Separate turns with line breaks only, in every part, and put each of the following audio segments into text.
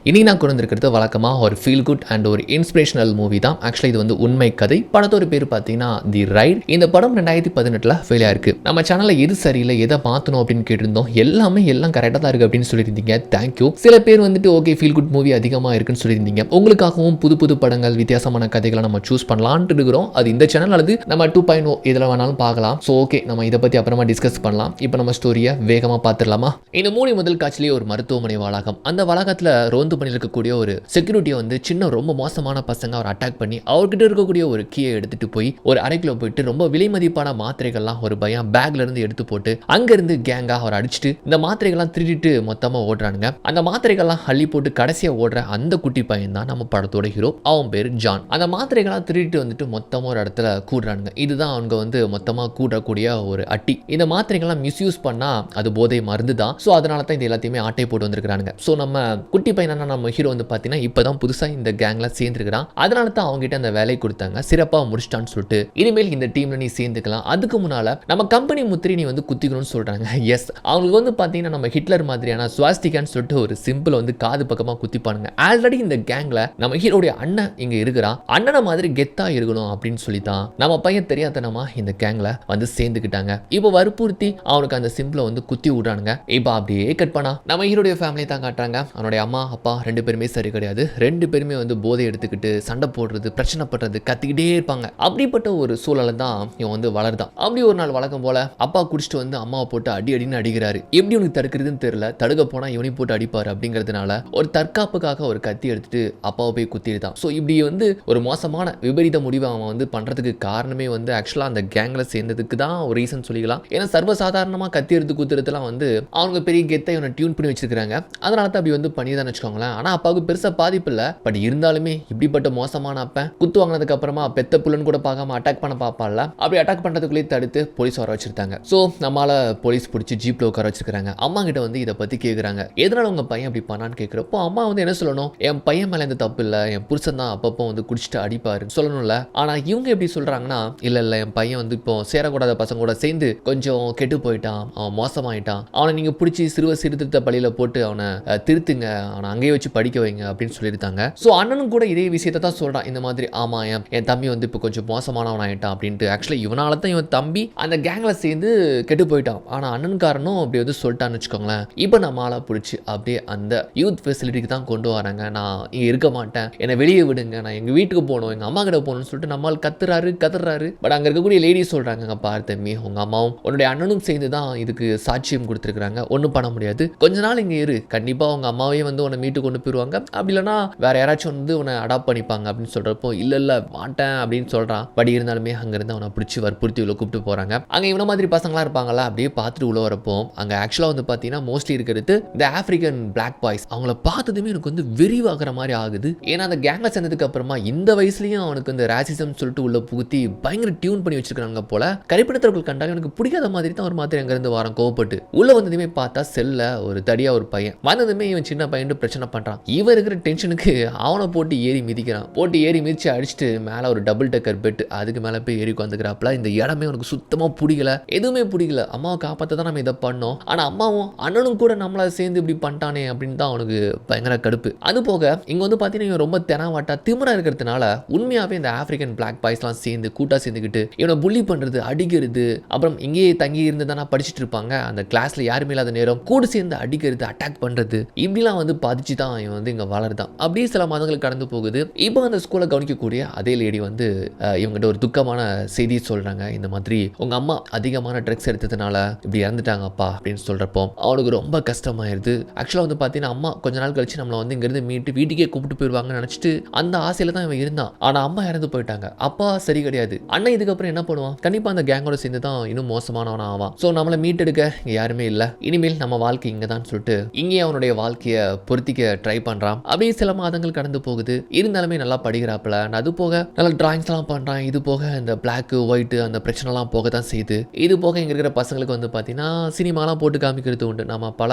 இன்னைக்கு நான் கொண்டு வந்திருக்கிறது வழக்கமாக ஒரு ஃபீல் குட் அண்ட் ஒரு இன்ஸ்பிரேஷனல் மூவி தான். ஆக்சுவலி இது வந்து உண்மை கதை. படத்தோட பேர் பார்த்தீங்கன்னா தி ரைட். இந்த படம் 2018 ஃபெயிலாக இருக்கு. நம்ம சேனலில் எது சரியில்லை, எதை மாற்றணும் அப்படின்னு கேட்டிருந்தோம். எல்லாம் கரெக்டாக தான் இருக்கு அப்படின்னு சொல்லியிருந்தீங்க. தேங்க்யூ. சில பேர் வந்துட்டு ஓகே ஃபீல் குட் மூவி அதிகமாக இருக்குன்னு சொல்லியிருந்தீங்க. உங்களுக்காகவும் புது புது படங்கள், வித்தியாசமான கதைகளை நம்ம சூஸ் பண்ணலான்ட்டு இருக்கிறோம். அது இந்த சேனல் அல்லது நம்ம 2.0 இதில் வேணாலும் பார்க்கலாம். ஸோ ஓகே, நம்ம இதை பற்றி அப்புறமா டிஸ்கஸ் பண்ணலாம். இப்போ நம்ம ஸ்டோரியை வேகமாக பார்த்துடலாமா? இந்த மூவி முதல் காட்சிலேயே ஒரு மருத்துவமனை வளாகம். அந்த வளாகத்தில் ரோந்து பண்ணிருக்கக்கூடிய ஒரு செக்யூரிட்டியை வந்து சின்ன ரொம்ப மோசமான பசங்க அவர் அட்டாக் பண்ணி அவர்கிட்ட இருக்கக்கூடிய ஒரு கீயை எடுத்துட்டு போய் ஒரு அறைக்குள்ள போயிட்டு ரொம்ப விலை மதிப்பான மாத்திரைகள்லாம் ஒரு பையன் பேக்ல இருந்து எடுத்து போட்டு அங்கிருந்து கேங்கா அவர் அடிச்சுட்டு இந்த மாத்திரைகள்லாம் திருடிட்டு மொத்தமா ஓடுறானுங்க. அந்த மாத்திரைகள்லாம் அள்ளி போட்டு கடைசியா ஓடுற அந்த குட்டி பையன் தான் நம்ம படத்தோட ஹீரோ. அவன் பேரு ஜான். அந்த மாத்திரைகள்லாம் திருடிட்டு வந்துட்டு மொத்தமா ஒரு இடத்துல கூடுறானுங்க. இதுதான் அவங்க வந்து மொத்தமா கூடக்கூடிய ஒரு அட்டி. இந்த மாத்திரைகள்லாம் மிஸ்யூஸ் பண்ணா அது போதை மருந்து தான். ஸோ அதனால தான் இது எல்லாத்தையுமே ஆட்டை போட்டு வந்திருக்கானுங்க. ஸோ நம்ம குட்டி பையனா நம்ம ஹீரோ வந்து பார்த்தீங்கன்னா இப்போதான் புதுசாக இந்த கேங்ல சேர்ந்துருக்கிறான். அதனால தான் அவங்க கிட்ட அந்த வேலையை கொடுத்தாங்க. சிறப்பாக முடிச்சிட்டான்னு சொல்லிட்டு இனிமேல் இந்த டீம்ல நீ சேர்ந்துக்கலாம். அதுக்கு முன்னால நம்ம கம்பெனி முத்திரி நீ வந்து குத்திக்கணும்னு சொல்றாங்க. எஸ், அவங்களுக்கு வந்து பார்த்தீங்கன்னா நம்ம ஹிட்லர் மாதிரியான ஸ்வாஸ்டிகான்னு சொல்லிட்டு ஒரு சிம்பிள் வந்து காது பக்கமாக குத்திப்பானுங்க. ஆல்ரெடி இந்த கேங்ல நம்ம ஹீரோடைய அண்ணன் இங்க இருக்கிறான். அண்ணனை மாதிரி கெத்தா இருக்கணும் அப்படின்னு சொல்லி தான் நம்ம பையன் தெரியாதனமா இந்த கேங்ல வந்து சேர்ந்துக்கிட்டாங்க. இப்போ வற்புறுத்தி அவனுக்கு அந்த சிம்பிளை வந்து குத்தி விடுறானுங்க. இப்போ அப்படியே கட் பண்ணா நம்ம ஹீரோடைய ஃபேமிலி தான் காட்டுறாங்க. அவனுடைய அம்மா அப்பா ரெண்டு பேருமே சரி கிடையாது. ரெண்டு பேருமே வந்து போதை எடுத்துக்கிட்டு சண்டை போடுறது, பிரச்சனை பண்றது, கத்திக்கிட்டே இருப்பாங்க. அப்படிப்பட்ட ஒரு சூழலை தான் இவன் வந்து வளர்தான். அப்படி ஒரு நாள் வழக்கம் போல அப்பா குடிச்சிட்டு வந்து அம்மாவை போட்டு அடின்னு அடிக்கிறாரு. எப்படி உனக்கு தடுக்கிறதுன்னு தெரியல. தடுக்க போனா இவனை போட்டு அடிப்பாரு அப்படிங்கிறதுனால ஒரு தற்காப்புக்காக ஒரு கத்தி எடுத்துட்டு அப்பாவை போய் குத்திருந்தான். ஸோ இப்படி வந்து ஒரு மோசமான விபரீத முடிவை அவன் வந்து பண்றதுக்கு காரணமே வந்து ஆக்சுவலா அந்த கேங்ல சேர்ந்ததுக்கு தான் ஒரு ரீசன் சொல்லிக்கலாம். ஏன்னா சர்வசாதாரணமா கத்தி எடுத்து குத்துறதுலாம் வந்து அவங்க பெரிய கெத்தை இவனை டியூன் பண்ணி வச்சிருக்காங்க. அதனால தான் அப்படி வந்து பண்ணிதான் வச்சுக்கோங்களேன். ஆனா அப்பாவுக்கு பெருசா பாதிப்பு இல்ல. பட் இருந்தாலுமே இப்படிப்பட்ட மோசமான அப்பன் குத்து வாங்கினதுக்கு அப்புறமா பெத்த புள்ளன்னு கூட பார்க்காம அட்டாக் பண்ண பாப்பால. அப்படி அட்டாக் பண்றதுக்குள்ளே தடுத்து போலீஸ் வர வச்சிருக்காங்க. சோ நம்மால போலீஸ் பிடிச்சி ஜீப்ல உட்கார வச்சிருக்காங்க. அம்மா கிட்ட வந்து இதை பத்தி கேக்குறாங்க. எதனால உங்க பையன் அப்படி பண்ணான்னு கேட்கிறப்போ அம்மா வந்து என்ன சொல்லணும், என் பையன் மேல எந்த தப்பு இல்ல, என் புருஷன் தான் அப்பப்போ வந்து குடிச்சிட்டு அடிப்பாரு சொல்லணும்ல. ஆனா இவங்க எப்படி சொல்றாங்கன்னா, இல்ல என் பையன் வந்து இப்போ சேரக்கூடாத பசங்க கூட சேர்ந்து கொஞ்சம் கெட்டு போயிட்டான், அவன் மோசமாயிட்டான், அவனை நீங்க பிடிச்சி சிறுவ சீர்திருத்த பள்ளியில போட்டு அவனை திருத்துங்க, அவனை அங்கேயே வச்சு படிக்க வைங்க அப்படின்னு சொல்லியிருந்தாங்க. ஸோ அண்ணனும் கூட இதே விஷயத்தை தான் சொல்றான். இந்த மாதிரி ஆமா என் தம்பி வந்து இப்போ கொஞ்சம் மோசமானவன் ஆயிட்டான் அப்படின்ட்டு. ஆக்சுவலி இவனால தான் இவன் தம்பி அந்த கேங்ல சேர்ந்து கெட்டு போயிட்டான். ஆனா அண்ணன் காரணம் அப்படி வந்து சொல்லிட்டான்னு வச்சுக்கோங்களேன். இப்போ நம்ம ஆளை பிடிச்சி அப்படியே அந்த யூத் ஃபெசிலிட்டிக்கு தான் கொண்டு வராங்க. நான் இங்க இருக்க மாட்டேன், என்னை வெளியே விடுங்க, நான் எங்க வீட்டுக்கு போகணும், எங்க அம்மா கிட்ட போகணும்னு சொல்லிட்டு நம்மால் கத்துறாரு. பட் அங்க இருக்கக்கூடிய லேடிஸ் சொல்றாங்க, பாரு தம்பி, உங்க அம்மாவும் உன்னுடைய அண்ணனும் சேர்ந்து தான் இதுக்கு சாட்சியம் கொடுத்துருக்காங்க, ஒன்றும் பண்ண முடியாது, கொஞ்ச நாள் இங்க இரு, கண்டிப்பா உங்க அம்மாவே வந்து உன்னை மீட்டு கொண்டு போயிருவாங்க, அப்படி இல்லைன்னா வேற யாராச்சும் வந்து உன்னை அடாப்ட் பண்ணிப்பாங்க அப்படின்னு சொல்றப்போ இல்ல மாட்டேன் அப்படின்னு சொல்றான். பட் இருந்தாலுமே அங்கிருந்து அவனை பிடிச்சி வற்புறுத்தி உள்ள கூப்பிட்டு போறாங்க. அங்க இவன மாதிரி பசங்களா இருப்பாங்களா, அப்படியே பார்த்துட்டு உள்ள வரப்போ அங்க ஆக்சுவலா வந்து பாத்தீங்கன்னா மோஸ்ட்லி இருக்கிறது இந்த ஆப்பிரிக்கன் பிளாக் பாய்ஸ். அவங்கள பார்த்ததுமே எனக்கு வந்து விரிவாகிற மாதிரி ஆகுது. ஏன்னா அந்த கேங்ல சேர்ந்ததுக்கு அப்புறமா இந்த வயசுலயும் அவனுக்கு இந்த ராசிசம் சொல்லிட்டு உள்ள புகுத்தி பயங்கர டியூன் பண்ணி வச்சிருக்காங்க போல. கரைப்படத்தவர்கள் கண்டாலும் எனக்கு பிடிக்காத மாதிரி தான் ஒரு மாதிரி அங்க இருந்து வரான் கோவப்பட்டு. உள்ள வந்ததுமே பார்த்தா செல்ல ஒரு தடியா ஒரு பையன் வந்ததுமே இவன் சின்ன பையன் பிரச்சனை பண்றான். இவன் இருக்கிற டென்ஷனுக்கு அவனை போட்டு ஏறி மிதிக்கிறான். போட்டு ஏறி மிதிச்சு அடிச்சுட்டு மேல ஒரு டபுள் டக்கர் பெட், அதுக்கு மேல போய் ஏறி உட்காந்துக்கிறாப்ல. இந்த இடமே உனக்கு சுத்தமா பிடிக்கல, எதுவுமே பிடிக்கல, அம்மாவை காப்பாற்ற தான் நம்ம இதை பண்ணோம், ஆனா அம்மாவும் அண்ணனும் கூட நம்மள சேர்ந்து இப்படி பண்ணிட்டானே அப்படின்னு தான் அவனுக்கு பயங்கர கடுப்பு. அது போக இங்க வந்து பாத்தீங்கன்னா இவன் ரொம்ப தெனாவாட்டா திமிரா இருக்கிறதுனால உண்மையாவே இந்த ஆப்பிரிக்கன் பிளாக் பாய்ஸ்லாம் சேர்ந்து கூட்டா சேர்ந்துக்கிட்டு இவனை புள்ளி பண்றது, அடிக்கிறது, அப்புறம் இங்கேயே தங்கி இருந்து தானே படிச்சுட்டு இருப்பாங்க, அந்த கிளாஸ்ல யாருமே இல்லாத நேரம் கூட சேர்ந்து அடிக்கிறது, அட்டாக் பண்றது, இப்படிலாம் வந்து பாதிச்சு தான் இவன் வந்து இங்க வளர்தான். அப்படியே சில மாதங்கள் கடந்து போகுது. இப்போ அந்த ஸ்கூலை கவனிக்கக்கூடிய அதே லேடி வந்து இவங்ககிட்ட ஒரு துக்கமான செய்தி சொல்றாங்க. இந்த மாதிரி உங்க அம்மா அதிகமான ட்ரக்ஸ் எடுத்ததுனால இப்படி இறந்துட்டாங்கப்பா அப்படின்னு சொல்றப்போ அவனுக்கு ரொம்ப கஷ்டமாயிருது. ஆக்சுவலா வந்து பாத்தீங்கன்னா அம்மா கொஞ்ச நாள் கழிச்சு நம்மளை வந்து இங்க இருந்து மீட்டு வீட்டுக்கே கூப்பிட்டு போயிருவாங்கன்னு நினைச்சிட்டு அந்த ஆசையில தான் இவன் இருந்தான். ஆனா அம்மா இறந்து போயிட்டாங்க. அப்பா சரி கிடையாது. அண்ணன் இதுக்கப்புறம் என்ன பண்ணுவான், கண்டிப்பா அந்த கேங்கோட சேர்ந்து தான் இன்னும் மோசமானவனா ஆவான். ஸோ நம்மளை மீட்டெடுக்க இங்க யாருமே இல்லை, இனிமேல் நம்ம வாழ்க்கை இங்க தான் சொல்லிட்டு இங்கே அவனுடைய வாழ்க்கையை பொருத்திக்க ட்ரை பண்றான். அப்படியே சில மாதங்கள் கடந்து போகுது. இருந்தாலுமே நல்லா படிக்கிறாப்புல. அது போக நல்ல டிராயிங்ஸ் எல்லாம் பண்றான். இது போக இந்த பிளாக் ஒயிட் அந்த பிரச்சனை எல்லாம் போக தான் செய்யுது. இது போக இங்க இருக்கிற பசங்களுக்கு வந்து பாத்தீங்கன்னா சினிமாலாம் போட்டு காமிக்கிறது உண்டு. நம்ம பல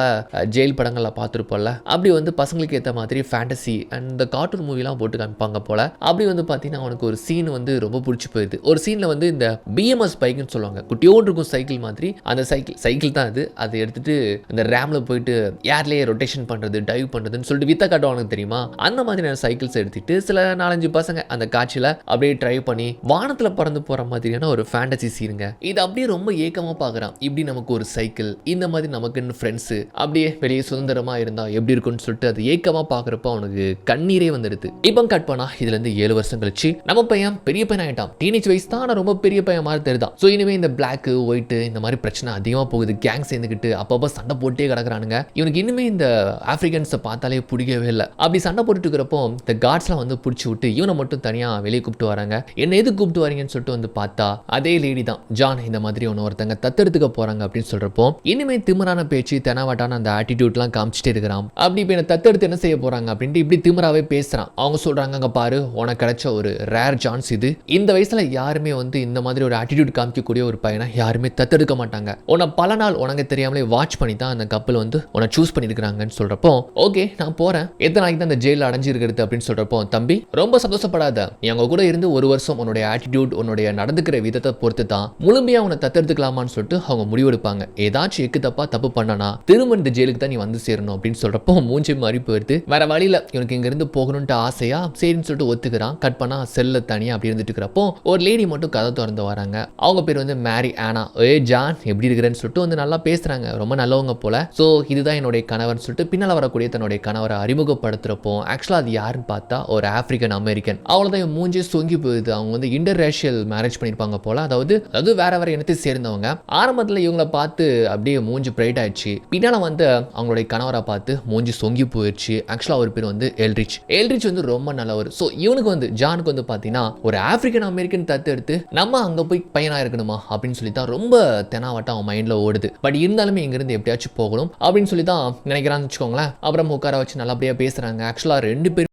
ஜெயில் படங்கள்ல பார்த்துருப்போம்ல. அப்படி வந்து பசங்களுக்கு ஏற்ற மாதிரி ஃபேண்டசி அண்ட் இந்த கார்ட்டூன் மூவிலாம் போட்டு காமிப்பாங்க போல. அப்படி வந்து பாத்தீங்கன்னா அவனுக்கு ஒரு சீன் வந்து ரொம்ப பிடிச்சி போயிடுது. ஒரு சீன்ல வந்து இந்த பிஎம்எஸ் பைக்குன்னு சொல்லுவாங்க, குட்டியோடு இருக்கும் சைக்கிள் மாதிரி, அந்த சைக்கிள் தான் அது. அதை எடுத்துட்டு அந்த ரேம்ல போயிட்டு ஏர்லயே ரொட்டேஷன் பண்றது, டைவ் பண்றதுன்னு இருக்குன்னு சொல்லிட்டு வித்த காட்டுவாங்க தெரியுமா, அந்த மாதிரியான சைக்கிள்ஸ் எடுத்துட்டு சில 4-5 பசங்க அந்த காட்சியில அப்படியே ட்ரை பண்ணி வானத்துல பறந்து போற மாதிரியான ஒரு ஃபேண்டசி சீனுங்க. இது அப்படியே ரொம்ப ஏக்கமா பாக்குறான். இப்படி நமக்கு ஒரு சைக்கிள், இந்த மாதிரி நமக்குன்னு ஃப்ரெண்ட்ஸ் அப்படியே வெளியே சுதந்திரமா இருந்தா எப்படி இருக்கும்னு சொல்லிட்டு அது ஏக்கமா பாக்குறப்ப அவனுக்கு கண்ணீரே வந்துடுது. இப்போ கட் பண்ணா இதுல இருந்து 7 வருஷம் கழிச்சு நம்ம பையன் பெரிய பையன் ஆயிட்டான். டீனேஜ் வயசு தான், ஆனா ரொம்ப பெரிய பையன் மாதிரி தெரியுதான். ஸோ இனிமே இந்த பிளாக் ஒயிட் இந்த மாதிரி பிரச்சனை அதிகமா போகுது. கேங் சேர்ந்துக்கிட்டு அப்பப்போ சண்டை போட்டே கிடக்குறானுங்க. இவனுக்கு இனிமே இந்த ஆப்பிரிக்கன்ஸை பார்த்தாலே பிடிக்கவே இல்லை. அப்படி சண்டை போட்டுட்டு இருக்கிறப்போ இந்த கார்ட்ஸ்லாம் வந்து பிடிச்சி விட்டு இவனை மட்டும் தனியா வெளியே கூப்பிட்டு வராங்க. என்ன எது கூப்பிட்டு வரீங்கன்னு சொல்லிட்டு வந்து பார்த்தா அதே லேடி தான் ஜான் இந்த மாதிரி ஒருத்தங்க தத்தெடுத்துக்க போறாங்க அப்படின்னு சொல்றப்போ இனிமே திமிரான பேச்சு தெனாவட்டான அந்த ஆட்டிடியூட்லாம் காமிச்சிட்டே இருக்கிறான். அப்படி இப்போ என்ன தத்தெடுத்து என்ன செய்ய போறாங்க அப்படின்ட்டு இப்படி திமிராவே பேசுறான். அவங்க சொல்றாங்க, அங்க பாரு உனக்கு கிடைச்ச ஒரு ரேர் சான்ஸ் இது. இந்த வயசுல யாருமே வந்து இந்த மாதிரி ஒரு ஆட்டிடியூட் காமிக்கக்கூடிய ஒரு பையனை யாருமே தத்தெடுக்க மாட்டாங்க. உன்னை பல நாள் உனக்கு தெரியாமலே வாட்ச் பண்ணி தான் அந்த கப்பல் வந்து உன்னை சூஸ் பண்ணிருக்காங்கன்னு சொல்றப்போ ஓகே நான் போறேன், எத்தனை நாளைக்கு தான் அந்த ஜெயில அடைஞ்சிருக்கிறது அப்படின்னு சொல்றப்போ தம்பி ரொம்ப சந்தோஷப்படாத, நீ அவங்க கூட இருந்து 1 வருஷம் உன்னுடைய ஆட்டிடியூட் உன்னுடைய நடந்துக்கிற விதத்தை பொறுத்து தான் முழுமையா உன்னை தத்தெடுத்துக்கலாமான்னு சொல்லிட்டு அவங்க முடிவெடுப்பாங்க. ஏதாச்சும் எக்கு தப்பா தப்பு பண்ணனா திரும்ப இந்த ஜெயிலுக்கு தான் நீ வந்து சேரணும் அப்படின்னு சொல்றப்போ மூஞ்சி மாறி போயிடுது. வேற வழியில இவனுக்கு இங்க இருந்து போகணும்ட்டு ஆசையா சரின்னு சொல்லிட்டு ஒத்துக்கிறான். கட் பண்ணா செல்ல தனியா அப்படி இருந்துட்டு இருக்கிறப்போ ஒரு லேடி மட்டும் கதை திறந்து வராங்க. அவங்க பேர் வந்து மேரி ஆனா. ஜான் எப்படி இருக்கிறேன்னு சொல்லிட்டு வந்து நல்லா பேசுறாங்க, ரொம்ப நல்லவங்க போல. ஸோ இதுதான் என்னுடைய கணவர்னு சொல்லிட்டு பின்னால வரக்கூடிய தன்னுடைய கணவரை அறிமுகப்படுத்துறப்போ ஆக்சுவலா அது யாருன்னு பார்த்தா ஒரு ஆப்பிரிக்கன் அமெரிக்கன். அவ்வளவுதான் மூஞ்சி சொங்கி போகுது. அவங்க வந்து இன்டர் ரேஷியல் மேரேஜ் பண்ணிருப்பாங்க போல, அதாவது வேற வேற இனத்தை சேர்ந்தவங்க. ஆரம்பத்தில் இவங்களை பார்த்து அப்படியே மூஞ்சி பிரைட் ஆயிடுச்சு. பின்னால வந்து அவங்களுடைய கணவரை பார்த்து மூஞ்சி சொங்கி போயிடுச்சு. ஆக்சுவலா அவர் பேர் வந்து எல்ரிச். எல்ரிச் வந்து ரொம்ப நல்லவர். ஸோ இவனுக்கு வந்து ஜானுக்கு வந்து பார்த்தீங்கன்னா ஒரு ஆப்பிரிக்கன் அமெரிக்கன் தத்து எடுத்து நம்ம அங்க போய் பையனா இருக்கணுமா அப்படின்னு சொல்லி தான் ரொம்ப தெனாவட்டம் அவன் மைண்ட்ல ஓடுது. பட் இருந்தாலுமே இங்கிருந்து எப்படியாச்சும் போகணும் அப்படின்னு சொல்லி தான் நினைக்கிறான்னு வச்சுக்கோங்களேன். அப்புறம் உட்கார வச்சு நல்லபடியா பேசுறாங்க. ஆக்சுவலா 2 பேரும்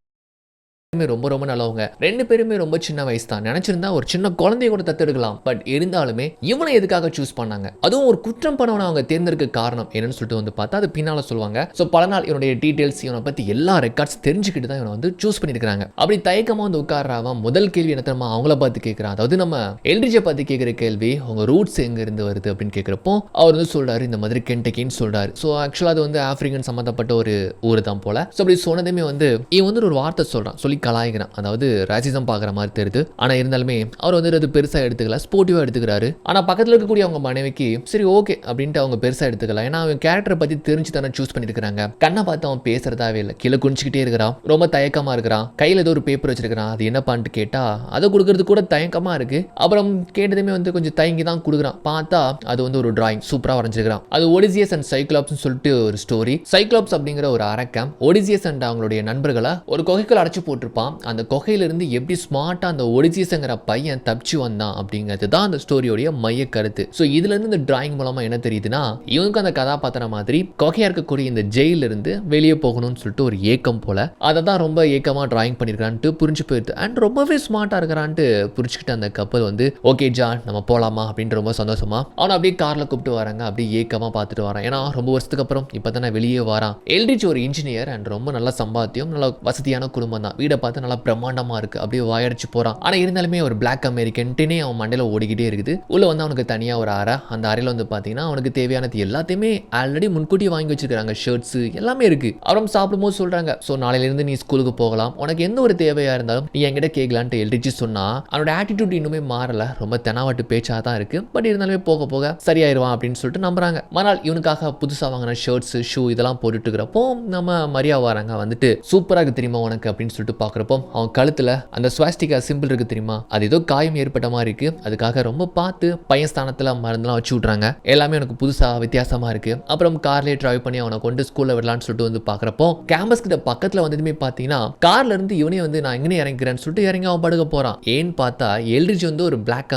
ரொம்ப ரொம்ப நல்லவங்க. 2 பேருமே ரொம்ப சின்ன வயசு தான். நினைச்சிருந்தா ஒரு சின்ன குழந்தைய கூட தத்தெடுக்கலாம். பட் இருந்தாலுமே இவனை எதுக்காக சூஸ் பண்ணாங்க, அதுவும் ஒரு குற்றம் பண்ணவனை அவங்க தேர்ந்தெடுக்க காரணம் என்னன்னு சொல்லிட்டு வந்து பார்த்தா அது பின்னால சொல்லுவாங்க. ஸோ பல நாள் இவனுடைய டீடைல்ஸ் இவனை பத்தி எல்லா ரெக்கார்ட்ஸ் தெரிஞ்சுக்கிட்டு தான் இவனை வந்து சூஸ் பண்ணிருக்காங்க. அப்படி தயக்கமா வந்து உட்காராவன். முதல் கேள்வி என்ன தெரியுமா, அவங்கள பார்த்து கேட்கிறான். அதாவது நம்ம எல்ரிஜை பார்த்து கேட்கிற கேள்வி, உங்க ரூட்ஸ் எங்க இருந்து வருது அப்படின்னு கேட்கிறப்போ அவர் வந்து சொல்றாரு இந்த மாதிரி கென்டக்கின்னு சொல்றாரு. ஸோ ஆக்சுவலா அது வந்து ஆப்பிரிக்கன் சம்பந்தப்பட்ட ஒரு ஊர் தான் போல. ஸோ அப்படி சொன்னதுமே வந்து இவன் வந்து ஒரு வார்த்தை சொல்றான், சொல்லி கலாய்க்கிறான். அதாவது ராசிசம் பார்க்குற மாதிரி தெரியுது. ஆனால் இருந்தாலுமே அவர் வந்து அது பெருசாக எடுத்துக்கல, ஸ்போர்ட்டிவாக எடுத்துக்கிறாரு. ஆனால் பக்கத்தில் இருக்கக்கூடிய அவங்க மனைவிக்கு சரி ஓகே அப்படின்ட்டு அவங்க பெருசாக எடுத்துக்கலாம். ஏன்னா அவன் கேரக்டரை பற்றி தெரிஞ்சு தானே சூஸ் பண்ணியிருக்காங்க. கண்ணை பார்த்து அவன் பேசுறதாவே இல்லை, கீழே குனிச்சிக்கிட்டே இருக்கிறான், ரொம்ப தயக்கமாக இருக்கிறான். கையில் ஏதோ ஒரு பேப்பர் வச்சிருக்கிறான், அது என்ன பண்ணிட்டு கேட்டா அதை கொடுக்கறது கூட தயக்கமாக இருக்கு. அப்புறம் கேட்டதுமே வந்து கொஞ்சம் தயங்கி தான் கொடுக்குறான். பார்த்தா அது வந்து ஒரு டிராயிங் சூப்பராக வரைஞ்சிருக்கிறான். அது ஒடிசியஸ் அண்ட் சைக்ளாப்ஸ் சொல்லிட்டு ஒரு ஸ்டோரி. சைக்ளாப்ஸ் அப்படிங்கிற ஒரு அரக்கன் ஒடிசியஸ் அண்ட் அவங்களுடைய நண்பர்களை ஒரு குகைக்குள் அடைச்சு போட்டிருப்பான். அந்த குகையிலிருந்து எப்படி ஸ்மார்ட்டா அந்த ஒடிசியஸ்ங்கிற பையன் தப்பிச்சு வந்தான் அப்படிங்கிறது தான் அந்த ஸ்டோரியோடைய மைய கருத்து. ஸோ இதுல இருந்து இந்த டிராயிங் மூலமா என்ன தெரியுதுன்னா இவனுக்கு அந்த கதாபாத்திரம் மாதிரி குகையா இருக்கக்கூடிய இந்த ஜெயில இருந்து வெளியே போகணும்னு சொல்லிட்டு ஒரு ஏக்கம் போல அதை தான் ரொம்ப ஏக்கமா டிராயிங் பண்ணிருக்கான்ட்டு புரிஞ்சு போயிடுது. அண்ட் ரொம்பவே ஸ்மார்ட்டா இருக்கிறான்ட்டு புரிஞ்சுக்கிட்டு அந்த கப்பல் வந்து ஓகே ஜான் நம்ம போலாமா அப்படின்னு ரொம்ப சந்தோஷமா அவனை அப்படியே கார்ல கூப்பிட்டு வராங்க. அப்படியே ஏக்கமா பார்த்துட்டு வரான். ஏன்னா ரொம்ப வருஷத்துக்கு அப்புறம் இப்பதானே வெளியே வரான். எல்ரிச் ஒரு இன்ஜினியர் அண்ட் ரொம்ப நல்ல சம்பாத்தியம், நல்ல வசதியான குடும்பம் தான். வீடை பார்த்து நல்லா பிரம்மாண்டமா இருக்கு. அப்படியே வாயடிச்சு போறான். ஆனா இருந்தாலுமே ஒரு பிளாக் அமெரிக்கன்ட்டே அவன் மண்டையில ஓடிக்கிட்டே இருக்குது. உள்ள வந்து அவனுக்கு தனியா ஒரு அறை. அந்த அறையில வந்து பாத்தீங்கன்னா அவனுக்கு தேவையானது எல்லாத்தையுமே ஆல்ரெடி முன்கூட்டி வாங்கி வச்சிருக்காங்க. ஷர்ட்ஸ் எல்லாமே இருக்கு. அப்புறம் சாப்பிடும்போது சொல்றாங்க, சோ நாளையில இருந்து நீ ஸ்கூலுக்கு போகலாம், உனக்கு எந்த ஒரு தேவையா இருந்தாலும் நீ என்கிட்ட கேட்கலான்ட்டு எல்ரிச் சொன்னா அவனோட ஆட்டிடியூட் இன்னுமே மாறல, ரொம்ப தெனாவட்டு பேச்சா தான் இருக்கு. பட் இருந்தாலுமே போக போக சரியாயிருவான் அப்படின்னு சொல்லிட்டு நம்புறாங்க. மறுநாள் இவனுக்காக புதுசா வாங்கின ஷர்ட்ஸ் ஷூ இதெல்லாம் போட்டுட்டு இருக்கிறப்போ நம்ம மரியா வராங்க. வந்துட்டு சூப்பரா இருக்கு தெரியுமா உனக்கு அப்படின்னு சொல்லிட்டு பாக்குறப்போ அவன் கழுத்துல அந்த ஸ்வாஸ்டிகா சிம்பிள் இருக்கு தெரியுமா, அது ஏதோ காயம் ஏற்பட்ட மாதிரி இருக்கு. அதுக்காக ரொம்ப பார்த்து பையன் ஸ்தானத்துல மருந்தெல்லாம் வச்சு விட்றாங்க. எல்லாமே எனக்கு புதுசா வித்தியாசமா இருக்கு. அப்புறம் கார்லயே டிரைவ் பண்ணி அவனை கொண்டு ஸ்கூல்ல விடலான்னு சொல்லிட்டு வந்து பாக்குறப்போ கேம்பஸ் கிட்ட பக்கத்துல வந்ததுமே பாத்தீங்கன்னா கார்ல இருந்து இவனே வந்து நான் எங்கே இறங்கிறேன்னு சொல்லிட்டு இறங்கி அவன் படுக்க போறான். ஏன்னு பார்த்தா எல்ரிச் வந்து ஒரு பிளாக்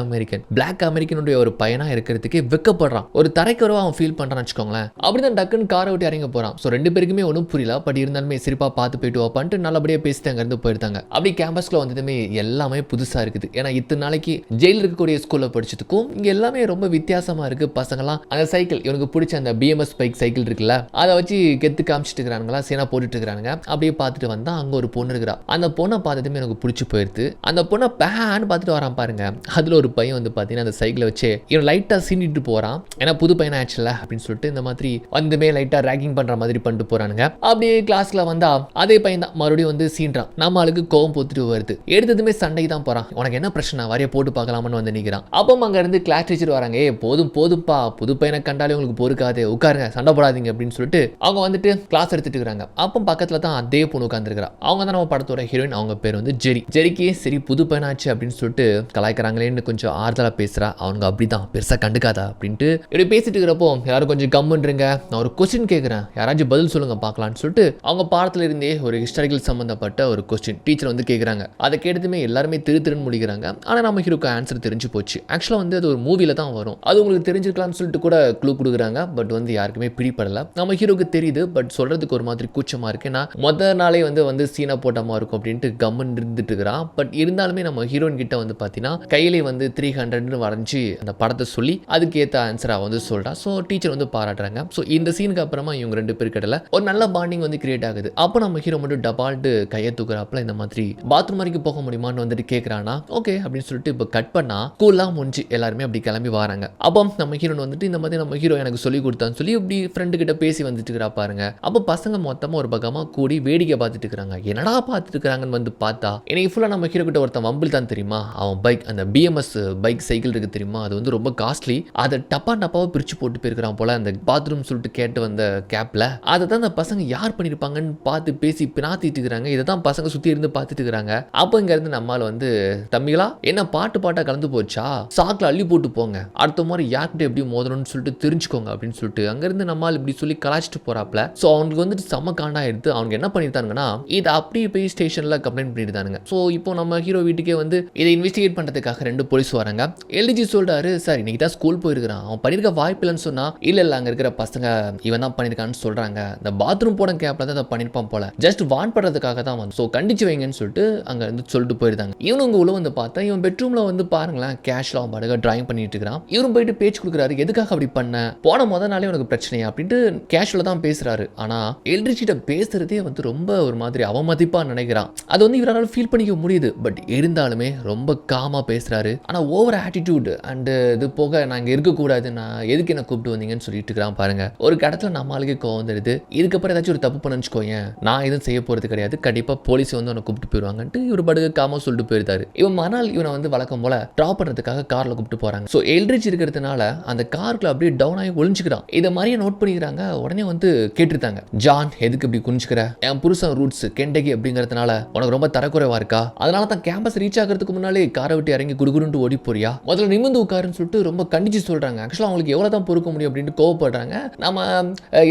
அமெரிக்கனுடைய ஒரு பையனா இருக்கிறதுக்கு வெக்கப்படுறான். ஒரு தரைக்குறவா அவன் ஃபீல் பண்றான்னு வச்சுக்கோங்களேன். அப்படிதான் டக்குன்னு காரை விட்டு இறங்க போறான். ஸோ 2 பேருக்குமே ஒன்றும் புரியல. பட் இருந்தாலுமே சிரிப்பா பார்த்து போயிட்டு வாப்பான்ட்டு நல்லபடியா பேசிட்டு அங்கிருந்து போயிருந்தாங்க. அப்படி கேம்பஸ்க்குள்ள வந்ததுமே எல்லாமே புதுசா இருக்குது. ஏன்னா இத்தனை நாளைக்கு ஜெயில இருக்கக்கூடிய ஸ்கூல்ல படிச்சதுக்கும் இங்க எல்லாமே ரொம்ப வித்தியாசமா இருக்கு. பசங்கலாம் அந்த சைக்கிள் இவனுக்கு பிடிச்ச அந்த பிஎம்எஸ் பைக் சைக்கிள் இருக்குல்ல, அதை வச்சு கெத்து காமிச்சிட்டு இருக்கிறானுங்களா, சீனா போட்டுட்டு இருக்கானுங்க. அப்படியே பார்த்துட்டு வந்தா அங்க ஒரு பொண்ணு இருக்கிறா. அந்த பொண்ணை பார்த்ததுமே எனக்கு பிடிச்சி போயிருது. அந்த பொண்ணை பேன்னு பார்த்துட்டு வரான் பாருங்க. அதுல ஒரு பையன் வந்து பார்த்தீங்கன்னா அந்த சைக்கிளை வச்சு இவன் லைட்டா சீண்டிட்டு போறான். ஏன்னா புது பையன் ஆச்சுல அப்படின்னு சொல்லிட்டு இந்த மாதிரி வந்துமே லைட்டா ரேக்கிங் பண்ற மாதிரி பண்ணிட்டு போறானுங்க. அப்படியே கிளாஸ்ல வந்தா அதே பையன் தான் மறுபடியும் வந்து சீன்றான். நம்ம ஆளுக்கு கோவம் போத்துட்டு வருது. எடுத்ததுமே சண்டைக்கு தான் போறான். உனக்கு என்ன பிரச்சனை, வரைய போட்டு பார்க்கலாம்னு வந்து நிற்கிறான். அப்போ அங்க இருந்து கிளாஸ் டீச்சர் வராங்க. போதும் போதும்பா, புது பையனை கண்டாலே உங்களுக்கு பொறுக்காது, உட்காருங்க, சண்டை போடாதீங்க அப்படின்னு சொல்லிட்டு அவங்க வந்துட்டு கிளாஸ் எடுத்துட்டு இருக்காங்க. அப்போ பக்கத்துல தான் அதே பொண்ணு உட்காந்துருக்கிறா. அவங்க தான் நம்ம படத்தோட ஹீரோயின். அவங்க பேர் வந்து ஜெரி. ஜெரிக்கு சரி புது பையனாச்சு அப்படின்னு சொல்லிட்டு கலாய்க்கிறாங்களேன்னு கொஞ்சம் ஆறுதலா பேசுறா. அவங்க அப்படிதான் பெருசா கண்டுக்காதா அப்படின்ட்டு இப்படி பேசிட்டு இருக்கிறப்போ யாரும் கொஞ்சம் கம்முன்றீங்க, நான் ஒரு கொஸ்டின் கேட்கிறேன், யாராச்சும் பதில் சொல்லுங்க பார்க்கலான்னு சொல்லிட்டு அவங்க பாடத்துல இருந்தே ஒரு ஹிஸ்டாரிக்கல் சம்பந்தப்பட்ட ஒரு கொஸ்டின் டீச்சர் வந்து கேட்குறாங்க. அதை கேட்டதுமே எல்லாருமே திருன்னு முடிக்கிறாங்க. ஆனால் நம்ம ஹீரோக்கு ஆன்சர் தெரிஞ்சு போச்சு. ஆக்சுவலாக வந்து அது ஒரு மூவில தான் வரும், அது உங்களுக்கு தெரிஞ்சிருக்கலாம்னு சொல்லிட்டு கூட க்ளூ கொடுக்குறாங்க. பட் வந்து யாருக்குமே பிடிப்படல. நம்ம ஹீரோக்கு தெரியுது, பட் சொல்றதுக்கு ஒரு மாதிரி கூச்சமா இருக்கு. ஏன்னா முதல் நாளே வந்து சீனா போட்டமா இருக்கும் அப்படின்ட்டு கம்மன் இருந்துட்டு இருக்கிறான். பட் இருந்தாலுமே நம்ம ஹீரோயின் கிட்ட வந்து பார்த்தீங்கன்னா கையிலே வந்து 300 வரைஞ்சி அந்த படத்தை சொல்லி அதுக்கு ஏற்ற ஆன்சரா வந்து சொல்றா. ஸோ டீச்சர் வந்து பாராட்டுறாங்க. ஸோ இந்த சீனுக்கு அப்புறமா இவங்க 2 பேர் கிட்ட ஒரு நல்ல பாண்டிங் வந்து கிரியேட் ஆகுது. அப்போ நம்ம ஹீரோ மட்டும் டபால்ட்டு கையை தூக்குறாப்புல இந்த மாதிரி பாத்ரூம் வரைக்கும் போக முடியுமான்னு வந்துட்டு கேட்குறானா. ஓகே அப்படின்னு சொல்லிட்டு இப்போ கட் பண்ணா ஸ்கூல்லாம் முடிஞ்சு எல்லாருமே அப்படி கிளம்பி வராங்க. அப்போ நம்ம ஹீரோன் வந்துட்டு இந்த மாதிரி நம்ம ஹீரோ எனக்கு சொல்லி கொடுத்தான்னு சொல்லி இப்படி ஃப்ரெண்டு கிட்ட பேசி வந்துட்டு இருக்கிறா பாருங்க. அப்போ பசங்க மொத்தமாக ஒரு பக்கமாக கூடி வேடிக்கை பார்த்துட்டு இருக்கிறாங்க. என்னடா பார்த்துட்டு இருக்கிறாங்கன்னு வந்து பார்த்தா எனக்கு ஃபுல்லாக நம்ம ஹீரோ கிட்ட ஒருத்தன் வம்பில் தான் தெரியுமா, அவன் பைக் அந்த பிஎம்எஸ் பைக் சைக்கிள் இருக்கு தெரியுமா, அது வந்து ரொம்ப காஸ்ட்லி, அதை டப்பாவை பிரிச்சு போட்டு போயிருக்கிறான் போல அந்த பாத்ரூம் சொல்லிட்டு கேட்டு வந்த கேப்ல. அதை தான் அந்த பசங்க யார் பண்ணியிருப்பாங்கன்னு பார்த்து பேசி பினாத்திட்டு இருக்கிறாங்க. இதை தான் பசங்க சுற்றி இருந்து பார்த்துட்டு இருக்கிறாங்க. அப்போ இங்க இருந்து நம்மால் வந்து தம்பிகளா என்ன பாட்டா கலந்து போச்சா, சாக்கில் அள்ளி போட்டு போங்க, அடுத்த மாதிரி யார்கிட்ட எப்படி மோதணும்னு சொல்லிட்டு தெரிஞ்சுக்கோங்க அப்படின்னு சொல்லிட்டு அங்கிருந்து நம்மால் இப்படி சொல்லி கலாச்சிட்டு போறாப்ல. ஸோ அவனுக்கு வந்துட்டு செம்ம காண்டா எடுத்து அவனுக்கு என்ன பண்ணியிருந்தாங்கன்னா இதை அப்படியே போய் ஸ்டேஷன்ல கம்ப்ளைண்ட் பண்ணியிருந்தானுங்க. ஸோ இப்போ நம்ம ஹீரோ வீட்டுக்கே வந்து இதை இன்வெஸ்டிகேட் பண்றதுக்காக 2 போலீஸ் வராங்க. எல்ஜி சொல்றாரு, சார் இன்னைக்கு தான் ஸ்கூல் போயிருக்கிறான், அவன் பண்ணியிருக்க வாய்ப்பு இல்லைன்னு சொன்னா இல்ல அங்க இருக்கிற பசங்க இவன் தான் பண்ணியிருக்கான்னு சொல்றாங்க, இந்த பாத்ரூம் போன கேப்ல தான் பண்ணிருப்பான் போல, ஜஸ்ட் வான் பண்றதுக்காக தான் வந்து ஸோ கண்டிச்சு வைங்கன்னு சொல்லிட்டு அங்க இருந்து சொல்லிட்டு போயிருந்தாங்க. இவனுங்க உள்ள வந்து பார்த்தா இவன் பெட்ரூம்ல வந்து பாருங்களேன் கேஷ்ல அவன் பாடுக டிராயிங் பண்ணிட்டு இருக்கிறான். இவரும் போயிட்டு பேச்சு கொடுக்குறாரு, எதுக்காக அப்படி பண்ண, போன முதல் நாளே உனக்கு பிரச்சனையா அப்படின்ட்டு கேஷ்ல தான் பேசுறாரு. ஆனா எல்ரிச்சிட்ட பேசுறதே வந்து ரொம்ப ஒரு மாதிரி அவமதிப்பா நினைக்கிறான். அது வந்து இவரால் ஃபீல் பண்ணிக்க முடியுது. பட் இருந்தாலுமே ரொம்ப காமா பேசுறாரு. ஆனா ஓவர் ஆட்டிடியூட் அண்ட் இது போக நான் இங்க இருக்கக்கூடாது, நான் எதுக்கு என்ன கூப்பிட்டு வந்தீங்கன்னு சொல்லிட்டு இருக்கிறான் பாருங்க. ஒரு கடத்துல நம்ம ஆளுக்கு கோவம் வந்துடுது. இதுக்கப்புறம் ஏதாச்சும் ஒரு தப்பு பண்ணச்சுக்கோங்க, நான் எதுவும் செய்ய போறது கிடையாது, கண்டிப்பா போலீஸ் வந்து அவனை கூப்பிட்டு போயிருவாங்கன்ட்டு இவர் படுக காமா சொல்லிட்டு போயிருந்தாரு. இவன் மறுநாள் இவனை வந்து வழக்கம் போல டிராப் பண்றதுக்காக கார்ல கூப்பிட்டு போறாங்க. ஸோ எல்ரிச் இருக்கிறதுனால அந்த கார்க்குள்ள அப்படியே டவுன் ஆகி ஒளிஞ்சுக்கிறான். இதை மாதிரியே நோட் பண்ணிக்கிறாங்க. உடனே வந்து கேட்டிருந்தாங்க, ஜான் எதுக்கு இப்படி குனிச்சுக்கிற, என் புருஷன் ரூட்ஸ் கெண்டகி அப்படிங்கிறதுனால உனக்கு ரொம்ப தரக்குறைவா இருக்கா, அதனால தான் கேம்பஸ் ரீச் ஆகிறதுக்கு முன்னாலே காரை விட்டு இறங்கி குடுகுடுன்ட்டு ஓடி போறியா, முதல்ல நிமிந்து உட்காருன்னு சொல்லிட்டு ரொம்ப கண்டிச்சு சொல்றாங்க. ஆக்சுவலா அவங்களுக்கு எவ்வளவு தான் பொறுக்க முடியும் அப்படின்னு கோவப்படுறாங்க. நம்ம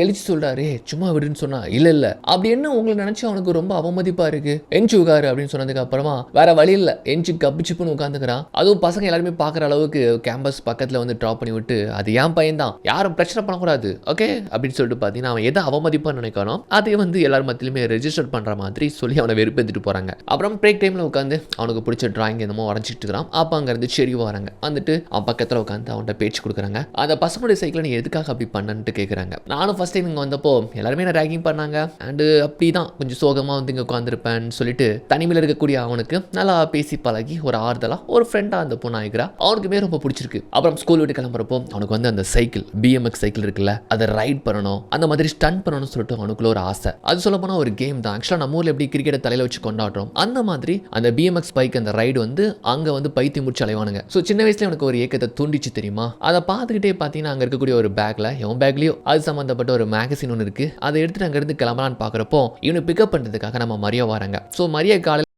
எழுச்சி சொல்றாரு, சும்மா விடுன்னு சொன்னா இல்ல அப்படி என்ன உங்களை நினைச்சு அவனுக்கு ரொம்ப அவமதிப்பா இருக்கு, எஞ்சி உட்காரு அப்படின்னு சொன்னதுக்கு அப்புறமா வேற வழி இல்ல எஞ்சி கப்பிச்சுப்புன்னு உட்காந்துக்கிறான். அதுவும் பசங்க எல்லாருமே பாக்குற அளவுக்கு கேம்பஸ் பக்கத்துல வந்து டிராப் பண்ணி விட்டு அது ஏன் பையன் தான், யாரும் பிரச்சனை பண்ணக்கூடாது ஓகே அப்படின்னு சொல்லிட்டு பாத்தீங்கன்னா அவன் எதை அவமதிப்பா நினைக்கணும் அதை வந்து எல்லாரும் மத்தியிலுமே ரெஜிஸ்டர் பண்ற மாதிரி சொல்லி அவனை வெறுப்பேற்றிட்டு போறாங்க. அப்புறம் பிரேக் டைம்ல உட்காந்து அவனுக்கு பிடிச்ச டிராயிங் என்னமோ வரைஞ்சிட்டு இருக்கிறான். அப்ப அங்க இருந்து சரி வராங்க, வந்துட்டு அவன் பக்கத்துல உட்காந்து அவன்கிட்ட பேச்சு கொடுக்குறாங்க. அந்த பசங்களுடைய சைக்கிள் நீ எதுக்காக அப்படி பண்ணன்ட்டு கேட்குறாங்க. நானும் ஃபர்ஸ்ட் டைம் இங்கே வந்தப்போ எல்லாருமே என்ன ரேக்கிங் பண்ணாங்க அண்டு அப்படி தான் கொஞ்சம் சோகமாக வந்து இங்கே உட்காந்துருப்பேன்னு சொல்லிட்டு தனிமையில் இருக்கக்கூடிய அவனுக்கு நல்லா பேசி பழகி ஒரு ஆறுதலாக ஒரு ஃப்ரெண்டாக அந்த பொண்ணு ஆகிக்கிறா. அவனுக்குமே ரொம்ப பிடிச்சிருக்கு. அப்புறம் ஸ்கூல் விட்டு கிளம்புறப்போ அவனுக்கு வந்து அந்த சைக்கிள் பிஎம்எக்ஸ் சைக்கிள் இருக்குல்ல அதை ரைட் பண்ணணும், அந்த மாதிரி ஸ்டன் பண்ணணும்னு சொல்லிட்டு அவனுக்குள்ள ஒரு ஆசை. அது சொல்ல போனால் ஒரு கேம் தான். ஆக்சுவலாக நம்ம ஊரில் எப்படி கிரிக்கெட்டை தலையில் வச்சு கொண்டாடுறோம் அந்த மாதிரி அந்த பிஎம்எக்ஸ் பைக் அந்த ரைடு வந்து அங்கே வந்து பைத்தியம் முடிச்சு அலைவானுங்க. ஸோ சின்ன வயசுல எனக்கு ஒரு ஏக்கத்தை தூண்டிச்சு தெரியுமா. அதை பார்த்துக்கிட்டே பார்த்தீங்கன்னா அங்கே இருக்கக்கூடிய ஒரு பேக்ல எவன் பேக்லயோ அது சம்மந்தப்பட்ட ஒரு மேகசின் ஒன்று இருக்கு. அதை எடுத்துட்டு அங்கேருந்து கிளம்பலான்னு பார்க்குறப்போ இவனை பிக்கப் பண்ணுறதுக்காக நம்ம மரியா வராங்க. ஸோ மரியா காலையில்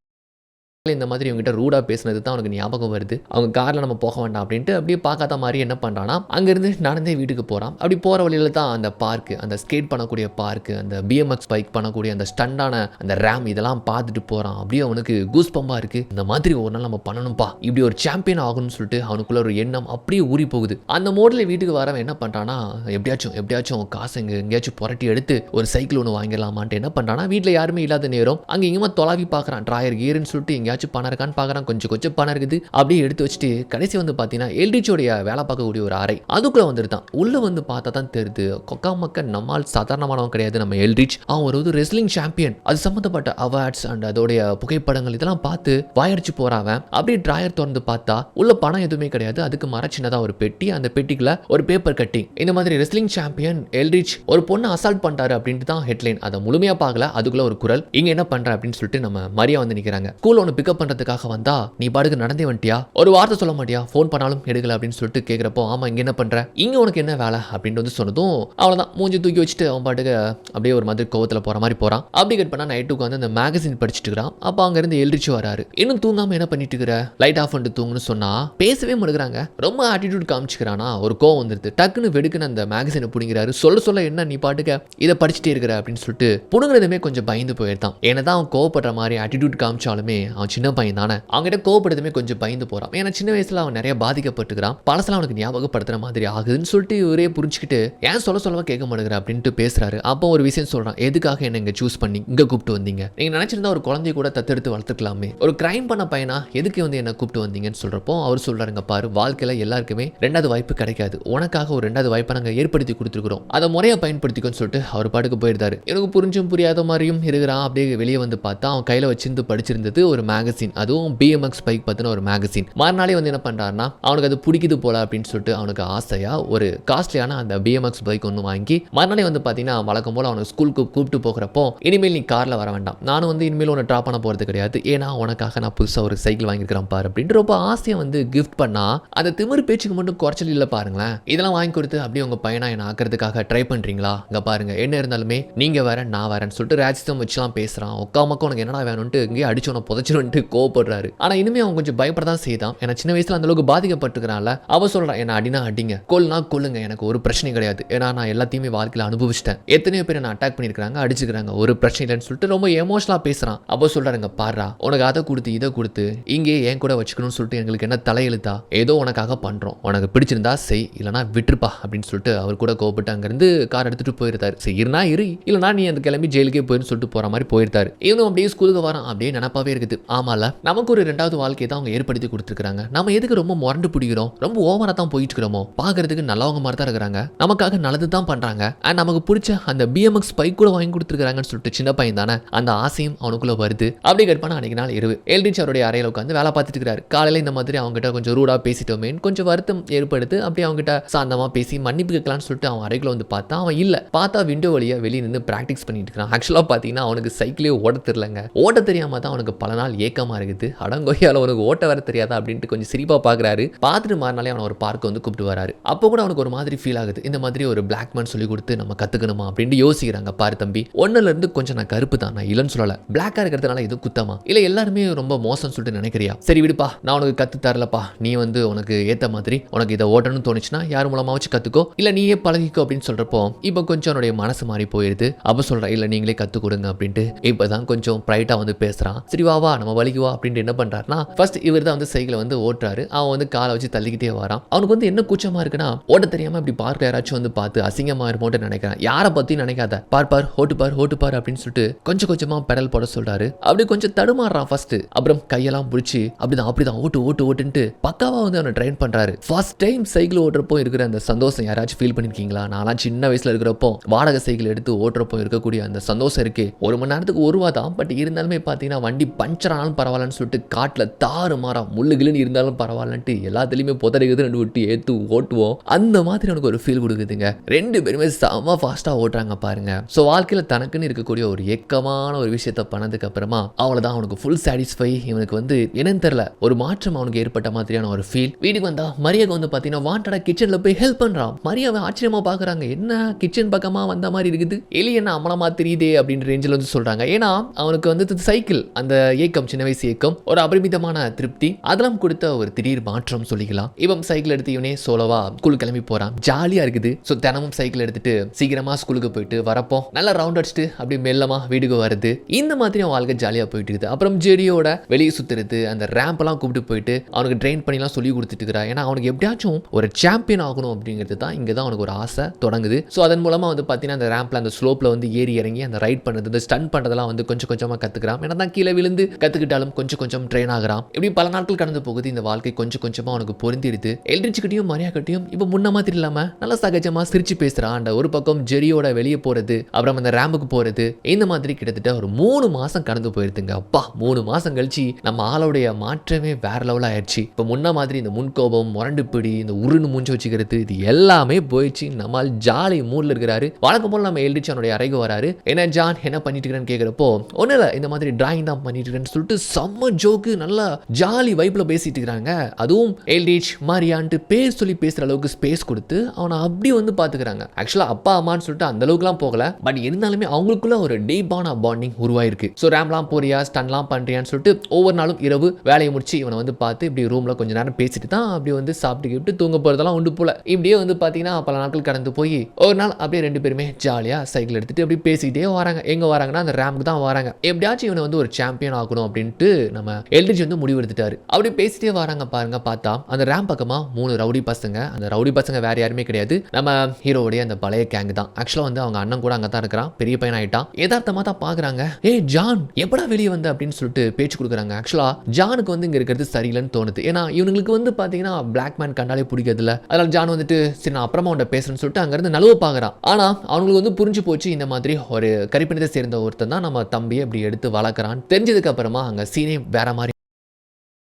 இந்த மாதிரி இவங்ககிட்ட ரூடா பேசினது தான் அவனுக்கு ஞாபகம் வருது. அவங்க கார்ல நம்ம போக வேண்டாம் அப்படின்ட்டு அப்படியே பார்க்காத மாதிரி என்ன பண்றானா, அங்கிருந்து நடந்தே வீட்டுக்கு போறான். அப்படி போற வழியில தான் அந்த பார்க், அந்த ஸ்கேட் பண்ணக்கூடிய பார்க், அந்த BMX பைக் பண்ணக்கூடிய அந்த ஸ்டண்டான அந்த ரேம் இதெல்லாம் பார்த்துட்டு போறான். அப்படியே அவனுக்கு கூஸ் பம்பா இருக்கு. இந்த மாதிரி ஒரு நாள் நம்ம பண்ணணும்பா, இப்படி ஒரு சாம்பியன் ஆகணும்னு சொல்லிட்டு அவனுக்குள்ள ஒரு எண்ணம் அப்படியே ஊறி போகுது. அந்த மோட்ல வீட்டுக்கு வரவன் என்ன பண்றானா, எப்படியாச்சும் காசு எங்கேயாச்சும் புரட்டி எடுத்து ஒரு சைக்கிள் ஒன்று வாங்கிடலாமான்ட்டு என்ன பண்றானா, வீட்டில் யாருமே இல்லாத நேரம் அங்கே இங்கேயுமா தொலாவி பார்க்குறான். ட்ராயர் கீருன்னு சொல்லிட்டு எங்கேயாச்சும் பணம் இருக்கான்னு பார்க்குறான். கொஞ்சம் பணம் இருக்குது அப்படியே எடுத்து வச்சுட்டு கடைசி வந்து பார்த்தீங்கன்னா எல்டிச்சோடைய வேலை பார்க்கக்கூடிய ஒரு அறை அதுக்குள்ள வந்துருந்தான். உள்ள வந்து பார்த்தா தான் தெரியுது, கொக்கா மக்கள் நம்மால் சாதாரணமானவன் கிடையாது. நம்ம எல்ரிச் அவன் ஒரு ரெஸ்லிங் சாம்பியன். அது சம்மந்தப்பட்ட அவார்ட்ஸ் அண்ட் அதோடைய புகைப்படங்கள் இதெல்லாம் பார்த்து வாயடிச்சு போறாவன். அப்படியே ட்ராயர் திறந்து பார்த்தா உள்ள பணம் எதுவுமே கிடையாது. அதுக்கு மர சின்னதா ஒரு பெட்டி, அந்த பெட்டிக்குள்ள ஒரு பேப்பர் கட்டிங். இந்த மாதிரி ரெஸ்லிங் சாம்பியன் எல்ரிச் ஒரு பொண்ணு அசால்ட் பண்ணிட்டாரு அப்படின்ட்டு தான் ஹெட்லைன். அதை முழுமையா பார்க்கல. அதுக்குள்ள ஒரு குரல், இங்க என்ன பண்ற அப்படின்னு சொல்லிட்டு நம்ம மரியா வந்து நிக்கிறாங்க. ஸ்கூல் ஒன்று பிக்கப் பண்றதுக்காக வந்தா நீ பாட்டுக்கு நடந்தே வந்துட்டியா, ஒரு வார்த்தை சொல்ல மாட்டியா, ஃபோன் பண்ணாலும் எடுக்கல அப்படின்னு சொல்லிட்டு கேட்கிறப்போ, ஆமா இங்க என்ன பண்ற, இங்க உனக்கு என்ன வேலை அப்படின்னு வந்து சொன்னதும் அவ்வளவுதான் மூஞ்சி தூக்கி வச்சுட்டு அவன் பாட்டுக்கு அப்படியே ஒரு மாதிரி கோவத்துல போற மாதிரி போறான். அப்படி கட் பண்ணா நைட்டுக்கு வந்து அந்த மேகசின் படிச்சுட்டு இருக்கிறான். அப்ப அங்க இருந்து எல்ரிச்சு வராரு. இன்னும் தூங்காம என்ன பண்ணிட்டு இருக்கிற, லைட் ஆஃப் பண்ணிட்டு தூங்குன்னு சொன்னா பேசவே மாட்டேங்கிறாங்க. ரொம்ப ஆட்டிடியூட் காமிச்சுக்கிறானா, ஒரு கோவம் வந்துருது. டக்குன்னு வெடுக்குன்னு அந்த மேகசினை புடிங்கிறாரு. சொல்ல என்ன நீ பாட்டுக்க இதை படிச்சுட்டே இருக்கிற அப்படின்னு சொல்லிட்டு புடுங்கிறதுமே கொஞ்சம் பயந்து போயிருந்தான். ஏன்னதான் அவன் கோவப்படுற மாதிரி ஆட்டிடியூட் காமிச்சாலுமே அவன் சின்ன பையன் தானே, அவங்ககிட்ட கோவப்படுறதுமே கொஞ்சம் பயந்து போறான். ஏன்னா சின்ன வயசுல அவன் நிறைய பாதிக்கப்பட்டுக்கிறான். பழசெல்லாம் அவனுக்கு ஞாபகப்படுத்துற மாதிரி ஆகுதுன்னு சொல்லிட்டு இவரே புரிஞ்சுக்கிட்டு ஏன் சொல்லவா கேட்க மாட்டேங்கிற அப்படின்ட்டு பேசுறாரு. அப்போ ஒரு விஷயம் சொல்றான், எதுக்காக என்ன இங்க சூஸ் பண்ணி இங்க கூப்பிட்டு வந்தீங்க, நீங்க நினைச்சிருந்தா ஒரு குழந்தைய கூட தத்தெடுத்து வளர்த்துக்கலாமே, ஒரு கிரைம் பண்ண பையனா எதுக்கு வந்து என்ன கூப்பிட்டு வந்தீங்கன்னு சொல்றப்போ அவர் சொல்றாருங்க, பாரு வாழ்க்கையில எல்லாருக்குமே ரெண்டாவது வாய்ப்பு கிடைக்காது, உனக்காக ஒரு ரெண்டாவது வாய்ப்பை நாங்க ஏற்படுத்தி கொடுத்துருக்கிறோம், அதை முறையா பயன்படுத்திக்கோன்னு சொல்லிட்டு அவர் பாட்டுக்கு போயிருந்தாரு. எனக்கு புரிஞ்சும் புரியாத மாதிரியும் இருக்கிறான். அப்படியே வெளியே வந்து பார்த்தா அவன் கையில வச்சிருந்து படிச்சிருந்தது ஒரு மேகசின், அதுவும் BMX பைக் பத்தின ஒரு மேகசின். மறுநாளே வந்து என்ன பண்றாருன்னா, அவனுக்கு அது பிடிக்குது போல அப்படின்னு சொல்லிட்டு அவனுக்கு ஆசையா ஒரு காஸ்ட்லியான அந்த BMX பைக் ஒன்று வாங்கி மறுநாளே வந்து பார்த்தீங்கன்னா வழக்கம் போல அவனுக்கு ஸ்கூலுக்கு கூப்பிட்டு போகிறப்போ, இனிமேல் நீ கார்ல வர வேண்டாம், நானும் வந்து இனிமேல் உன்னை ட்ராப் பண்ண போறது கிடையாது, ஏன்னா உனக்காக நான் புதுசாக ஒரு சைக்கிள் வாங்கியிருக்கிறேன் பாரு அப்படின்ட்டு ரொம்ப ஆசையை வந்து கிஃப்ட் பண்ணா, அந்த திமிரு பேச்சுக்கு மட்டும் குறைச்சல் இல்லை பாருங்களேன். இதெல்லாம் வாங்கி கொடுத்து அப்படியே உங்க பையனா என்ன ஆக்கிறதுக்காக ட்ரை பண்றீங்களா, இங்க பாருங்க என்ன இருந்தாலுமே நீங்க வேற நான் வரேன்னு சொல்லிட்டு ராஜிதம் வச்சுலாம் பேசுறான். உட்காமக்க உனக்கு என்னடா வேணும்ட்டு இங்கே அடிச்சோன்னு புதைச்சிடும்ட்டு கோவப்படுறாரு. ஆனா இனிமே அவன் கொஞ்சம் பயப்படதான் செய்தான். ஏன்னா சின்ன வயசுல அந்த அளவுக்கு பாதிக்கப்பட்டிருக்கிறான்ல. அவ சொல்றான், என்ன அடினா அடிங்க, கொல்லுனா கொல்லுங்க, எனக்கு ஒரு பிரச்சனை கிடையாது, ஏன்னா நான் எல்லாத்தையுமே வாழ்க்கையில அனுபவிச்சிட்டேன், எத்தனையோ பேர் என்ன அட்டாக் பண்ணிருக்காங்க, அடிச்சுக்கிறாங்க, ஒரு பிரச்சனை இல்லைன்னு சொல்லிட்டு ரொம்ப எமோஷனலா பேசுறான். அப்போ சொல்றாருங்க, பாரா உனக்கு அதை கொடுத்து இதை கொடுத்து இங்கே என் கூட வச்சுக்கணும்னு சொல்லிட்டு எங்களுக்கு என்ன தலையெழுத்தா, ஏதோ உனக்காக பண்றோம், உனக்கு பிடிச்சிருந்தா செய், இல்லைனா விட்டுருப்பா அப்படின்னு சொல்லிட்டு அவர் கூட கோவப்பட்டு அங்கிருந்து கார் எடுத்துட்டு போயிருந்தாரு. செய்யறனா இரு, இல்லைனா நீ அந்த கிளம்பி ஜெயிலுக்கே போயிருந்து சொல்லிட்டு போற மாதிரி போயிருந்தாரு. இவனும் அப்படியே ஸ்கூலுக்கு வரான். அப்படியே நினப்பாவே இருக்குது, ஆமால நமக்கு ஒரு ரெண்டாவது வாழ்க்கையை தான் அவங்க ஏற்படுத்தி கொடுத்துருக்காங்க, நம்ம எதுக்கு ரொம்ப முரண்டு பிடிக்கிறோம், ரொம்ப ஓவரா தான் போயிட்டு இருக்கிறோமோ, பாக்குறதுக்கு நல்லவங்க மாதிரி தான் இருக்கிறாங்க, நமக்காக நல்லது தான் பண்றாங்க, அண்ட் நமக்கு பிடிச்ச அந்த BMX பைக் கூட வாங்கி கொடுத்துருக்காங்கன்னு சொல்லிட்டு சின்ன பையன் தானே, அந்த ஆசையும் அவனுக்குள்ள வருது. அப்படி கட் பண்ண அன்னைக்கு நாள் இரவு எல்ரிச் அவருடைய அறையில உட்காந்து வேலை பார்த்துட்டு இருக்கிறாரு. காலையில இந்த மாதிரி அவங்க கிட்ட கொஞ்சம் ரூடா பேசிட்டோமே கொஞ்சம் வருத்தம் ஏற்படுத்து, அப்படியே அவங்க கிட்ட சாந்தமா பேசி மன்னிப்பு கேட்கலான்னு சொல்லிட்டு அவன் அறைக்குள்ள வந்து பார்த்தா அவன் இல்ல. பார்த்தா விண்டோ வழியா வெளியே நின்று பிராக்டிஸ் பண்ணிட்டு இருக்கான். ஆக்சுவலா பாத்தீங்கன்னா அவனுக்கு சைக்கிளே ஓட தெரியலங்க. ஓட்ட தெரியாம தான் அவனுக்கு பல நாள் ஏக்கமா இருக்குது. அடங்கொய்யால உனக்கு ஓட்ட வர தெரியாதா அப்படின்ட்டு கொஞ்சம் சிரிப்பா பாக்குறாரு. பார்த்துட்டு மறுநாளே அவனை ஒரு பார்க் வந்து கூப்பிட்டு வராரு. அப்போ கூட அவனுக்கு ஒரு மாதிரி ஃபீல் ஆகுது, இந்த மாதிரி ஒரு பிளாக் மேன் சொல்லி கொடுத்து நம்ம கத்துக்கணுமா அப்படின்னு யோசிக்கிறாங்க. பாரு தம்பி, ஒன்னுல இருந்து கொஞ்சம் நான் கருப்பு தான், நான் இல்லைன்னு சொல்லல, பிளாக்கா இருக்கிறதுனால எதுவும் குத்தமா இல்ல, எல்லாருமே ரொம்ப மோசம்னு சொல்லிட்டு நினைக்கிறியா, சரி விடுப்பா, நான் உனக்கு கத்து தரலப்பா, நீ வந்து உனக்கு ஏத்த மாதிரி உனக்கு இதை ஓட்டணும்னு தோணுச்சுன்னா யார் மூலமா வச்சு கத்துக்கோ, இல்ல நீயே பழகிக்கோ அப்படின்னு சொல்றப்போ இப்போ கொஞ்சம் அவனுடைய மனசு மாறி போயிருது. அப்ப சொல்ற, இல்ல நீங்களே கத்து கொடுங்க அப்படின்ட்டு இப்பதான் கொஞ்சம் பிரைட்டா வந்து பேசுறான். சரி வா நம்ம வலிக்குவா அப்படின்ட்டு என்ன பண்றாருன்னா, ஃபர்ஸ்ட் இவர் தான் வந்து சைக்கிளை வந்து ஓட்டுறாரு. அவன் வந்து காலை வச்சு தள்ளிக்கிட்டே வரான். அவனுக்கு வந்து என்ன கூச்சமா இருக்குன்னா, ஓட்ட தெரியாம இப்படி பார்க்க யாராச்சும் வந்து பார்த்து அசிங்கமா இருமோட்டு நினைக்கிறான். யாரை பத்தி நினைக்காத, பார் ஓட்டு பார் அப்படின்னு சொல்லிட்டு கொஞ்சமா பெடல் போட சொல்றாரு. அப்படி கொஞ்சம் தடுமாறுறான் ஃபர்ஸ்ட். அப்புறம் கையெல்லாம் பிடிச்சி அப்படிதான் ஓட்டுன்ட்டு பக்காவா வந்து அவனை ட்ரெயின் பண்றாரு. ஃபர்ஸ்ட் டைம் சைக்கிள் ஓட்டுறப்போ இருக்கிற அந்த சந்தோஷம் யாராச்சும் ஃபீல் பண்ணிருக்கீங்களா? நான்லாம் சின்ன வயசுல இருக்கிறப்போ வாடகை சைக்கிள் எடுத்து ஓட்டுறப்போ இருக்கக்கூடிய அந்த சந்தோஷம் இருக்கு. 1 மணி நேரத்துக்கு 1 ரூபா தான், பட் இருந்தாலுமே பாத்தீங்கன்னா வண்டி பஞ்சர் ஆனாலும் பரவாயில்லன்னு சொல்லிட்டு காட்டுல தாறு மாறா முள்ளுகிலுன்னு இருந்தாலும் பரவாயில்லன்ட்டு எல்லாத்துலயுமே புதறிக்குது 2 விட்டு ஏத்து ஓட்டுவோம். அந்த மாதிரி எனக்கு ஒரு ஃபீல் கொடுக்குதுங்க. 2 பேருமே செம ஃபாஸ்டா ஓட்டுறாங்க பாருங்க. ஸோ வாழ்க்கையில தனக்குன்னு இருக்கக்கூடிய ஒரு ஏக்கமான ஒரு விஷயத்த பண்ணதுக்கு அப்புறமா அவ்வளவுதான் அவனுக்கு ஃபுல் சாட்டிஸ்ஃபை. இவனுக்கு வந்து என்னன்னு தெரியல, ஒரு மாற்றம் அவனுக்கு ஏற்பட்ட மாதிரியான ஒரு ஃபீல். வீட்டுக்கு வந்தா மரியாதை வந்து பாத்தீங்கன்னா வாண்டடா கிச்சன்ல போய் ஹெல்ப் பண்றான். மரியாதை ஆச்சரியமா பாக்குறாங்க, என்ன கிச்சன் பக்கமா வந்த மாதிரி இருக்குது, எலி என்ன அமலமா தெரியுதே அப்படின்ற ரேஞ்சில் வந்து சொல்றாங்க. ஏன்னா அவனுக்கு வந்து சைக்கிள் அந்த ஏக்கம் சின்ன வயசு ஏக்கம், ஒரு அபரிமிதமான திருப்தி, அதெல்லாம் கொடுத்த ஒரு திடீர் மாற்றம் சொல்லிக்கலாம். இவன் சைக்கிள் எடுத்து இவனே சோலோவா ஸ்கூல் கிளம்பி போறான். ஜாலியா இருக்குது. ஸோ தினமும் சைக்கிள் எடுத்துட்டு சீக்கிரமா ஸ்கூலுக்கு போயிட்டு வரப்போ நல்லா ரவுண்ட் அடிச்சுட்டு அப்படி மெல்லமா வீடுக்கு வருது. இந்த மாதிரி அவன் வாழ்க்கை ஜாலியா போயிட்டு இருக்குது. அப்புறம் ஜெரியோட வெளியே சுத்துறது, அந்த ரேம்ப் எல்லாம் கூப்பிட்டு போயிட்டு அவனுக்கு ட்ரெயின் பண்ணிலாம் சொல்லி கொடுத்துட்டு இருக்கிறா. ஏன்னா அவனுக்கு எப்படியாச்சும் ஒரு சாம்பியன் ஆகணும் அப்படிங்கிறது தான் இங்கே தான் அவனுக்கு ஒரு ஆசை தொடங்குது. ஸோ அதன் மூலமா வந்து பார்த்தீங்கன்னா அந்த ரேம்ப்ல அந்த ஸ்லோப்ல வந்து ஏறி இறங்கி அந்த ரைட் பண்ணுறது, இந்த ஸ்டன் பண்ணுறதெல்லாம் வந்து கொஞ்சம் கொஞ்சமாக கற்றுக்கிறான். ஏன்னா தான் கீழே விழுந்து கற்றுக்கிட்டாலும் கொஞ்சம் கொஞ்சம் ட்ரெயின் ஆகிறான். இப்படி பல நாட்கள் கடந்து போகுது. இந்த வாழ்க்கை கொஞ்சம் கொஞ்சமாக அவனுக்கு பொருந்திடுது. எல்ட்ரிச் கிட்டையும் மரியா கிட்டையும் இப்போ முன்ன மாதிரி இல்லாமல் நல்லா சகஜமாக சிரிச்சு பேசுகிறான். அந்த ஒரு பக்கம் ஜெரியோட வெளியே போகிறது, அப்புறம் அந்த ரேம்புக்கு போகிறது, இந்த மாதிரி கிட்டத்தட்ட ஒரு 3 மாதம் கடந்து போயிருதுங்க. அப்பா 3 மாதம் கழிச்சு நம்ம ஆளுடைய மாற்றமே வேற லெவல் ஆயிடுச்சு. இப்போ முன்ன மாதிரி இந்த முன்கோபம், முரண்டு பிடி, இந்த உருன்னு மூஞ்சி வச்சுக்கிறது, இது எல்லாமே போயிடுச்சு. நம்மால் ஜாலி மூட்ல இருக்கிறாரு. வழக்கம் போல நம்ம எல்ட்ரிச் அவனுடைய அறைக்கு வராரு. என்ன ஜான் என்ன பண்ணிட்டு இருக்கிறேன்னு கேட்குறப்போ, ஒன்றும் இல்லை இந்த மாதிரி டிராயிங் தான் பண்ணிட்டு இருக்கேன்னு சொல்லிட்டு செம்ம ஜோக்கு, நல்லா ஜாலி வைப்பில் பேசிட்டு இருக்கிறாங்க. அதுவும் எல்ட்ரிச் மாரியான்ட்டு பேர் சொல்லி பேசுகிற அளவுக்கு ஸ்பேஸ் கொடுத்து அவனை அப்படி வந்து பார்த்துக்கிறாங்க. ஆக்சுவலாக அப்பா அம்மான்னு சொல்லிட்டு அந்த அளவுக்குலாம் போகல, பட் இருந்தாலுமே அவங்களுக்குள்ள ஒரு டீப்பான பாண்டிங் உருவாயிருக்கு. ஸோ ரேம்லாம் போறியா, ஸ்டன்லாம் பண்ணுறியான்னு சொல்லிட்டு ஒவ்வொரு நாளும் இரவு வேலையை முடிச்சு இவனை வந்து பார்த்து இப்படி ரூமில் கொஞ்சம் நேரம் பேசிட்டு தான் அப்படி வந்து சாப்பிட்டுக்கிட்டு தூங்க போகிறதெல்லாம் உண்டு போல. இப்படியே வந்து பார்த்தீங்கன்னா பல நாட்கள் கடந்து போய் ஒரு நாள் அப்படியே 2 பேருமே ஜாலியாக சைக்கிள் எடுத்துட்டு அப்படி பேசிக்கிட்டே வராங்க. எங்கே வராங்கன்னா அந்த ரேமுக்கு தான் வராங்க. எப்படியாச்சும் இவனை வந்து ஒரு சாம்பியன் ஆகணும் அப்படின்ட்டு நம்ம எல்ட்ரிச் வந்து முடிவு எடுத்துட்டாரு. அப்படி பேசிட்டே வராங்க பாருங்க. பார்த்தா அந்த ரேம் பக்கமா 3 ரவுடி பசங்க. அந்த ரவுடி பசங்க வேற யாருமே கிடையாது, நம்ம ஹீரோவுடைய அந்த பழைய கேங் தான். ஆக்சுவலாக வந்து அவங்க அண்ணன் கூட அங்கே தான் இருக்கிறான், பெரிய பையன் ஆயிட்டான். யதார்த்தமாக தான் பார்க்குறாங்க. ஏய் ஜான் எப்படா வெளியே வந்து அப்படின்னு சொல்லிட்டு பேச்சு கொடுக்குறாங்க. ஆக்சுவலாக ஜானுக்கு வந்து இங்கே இருக்கிறது சரியில்லைன்னு தோணுது. ஏன்னா இவங்களுக்கு வந்து பார்த்தீங்கன்னா பிளாக் மேன் கண்டாலே பிடிக்கிறதுல. அதனால ஜான் வந்துட்டு சரி நான் அப்புறமா உன்ட்ட பேசுறேன்னு சொல்லிட்டு அங்கேருந்து நழுவ பார்க்குறான். ஆனால் அவங்களுக்கு வந்து புரிஞ்சு போச்சு இந்த மாதிரி ஒரு கரிப்பினத்தை சேர்ந்த ஒருத்தன் தான் நம்ம தம்பியை இப்படி எடுத்து வளர்க்குறான். தெரிஞ்சதுக்கு அப்புறமா அங்கே சீனே வேற மாதிரி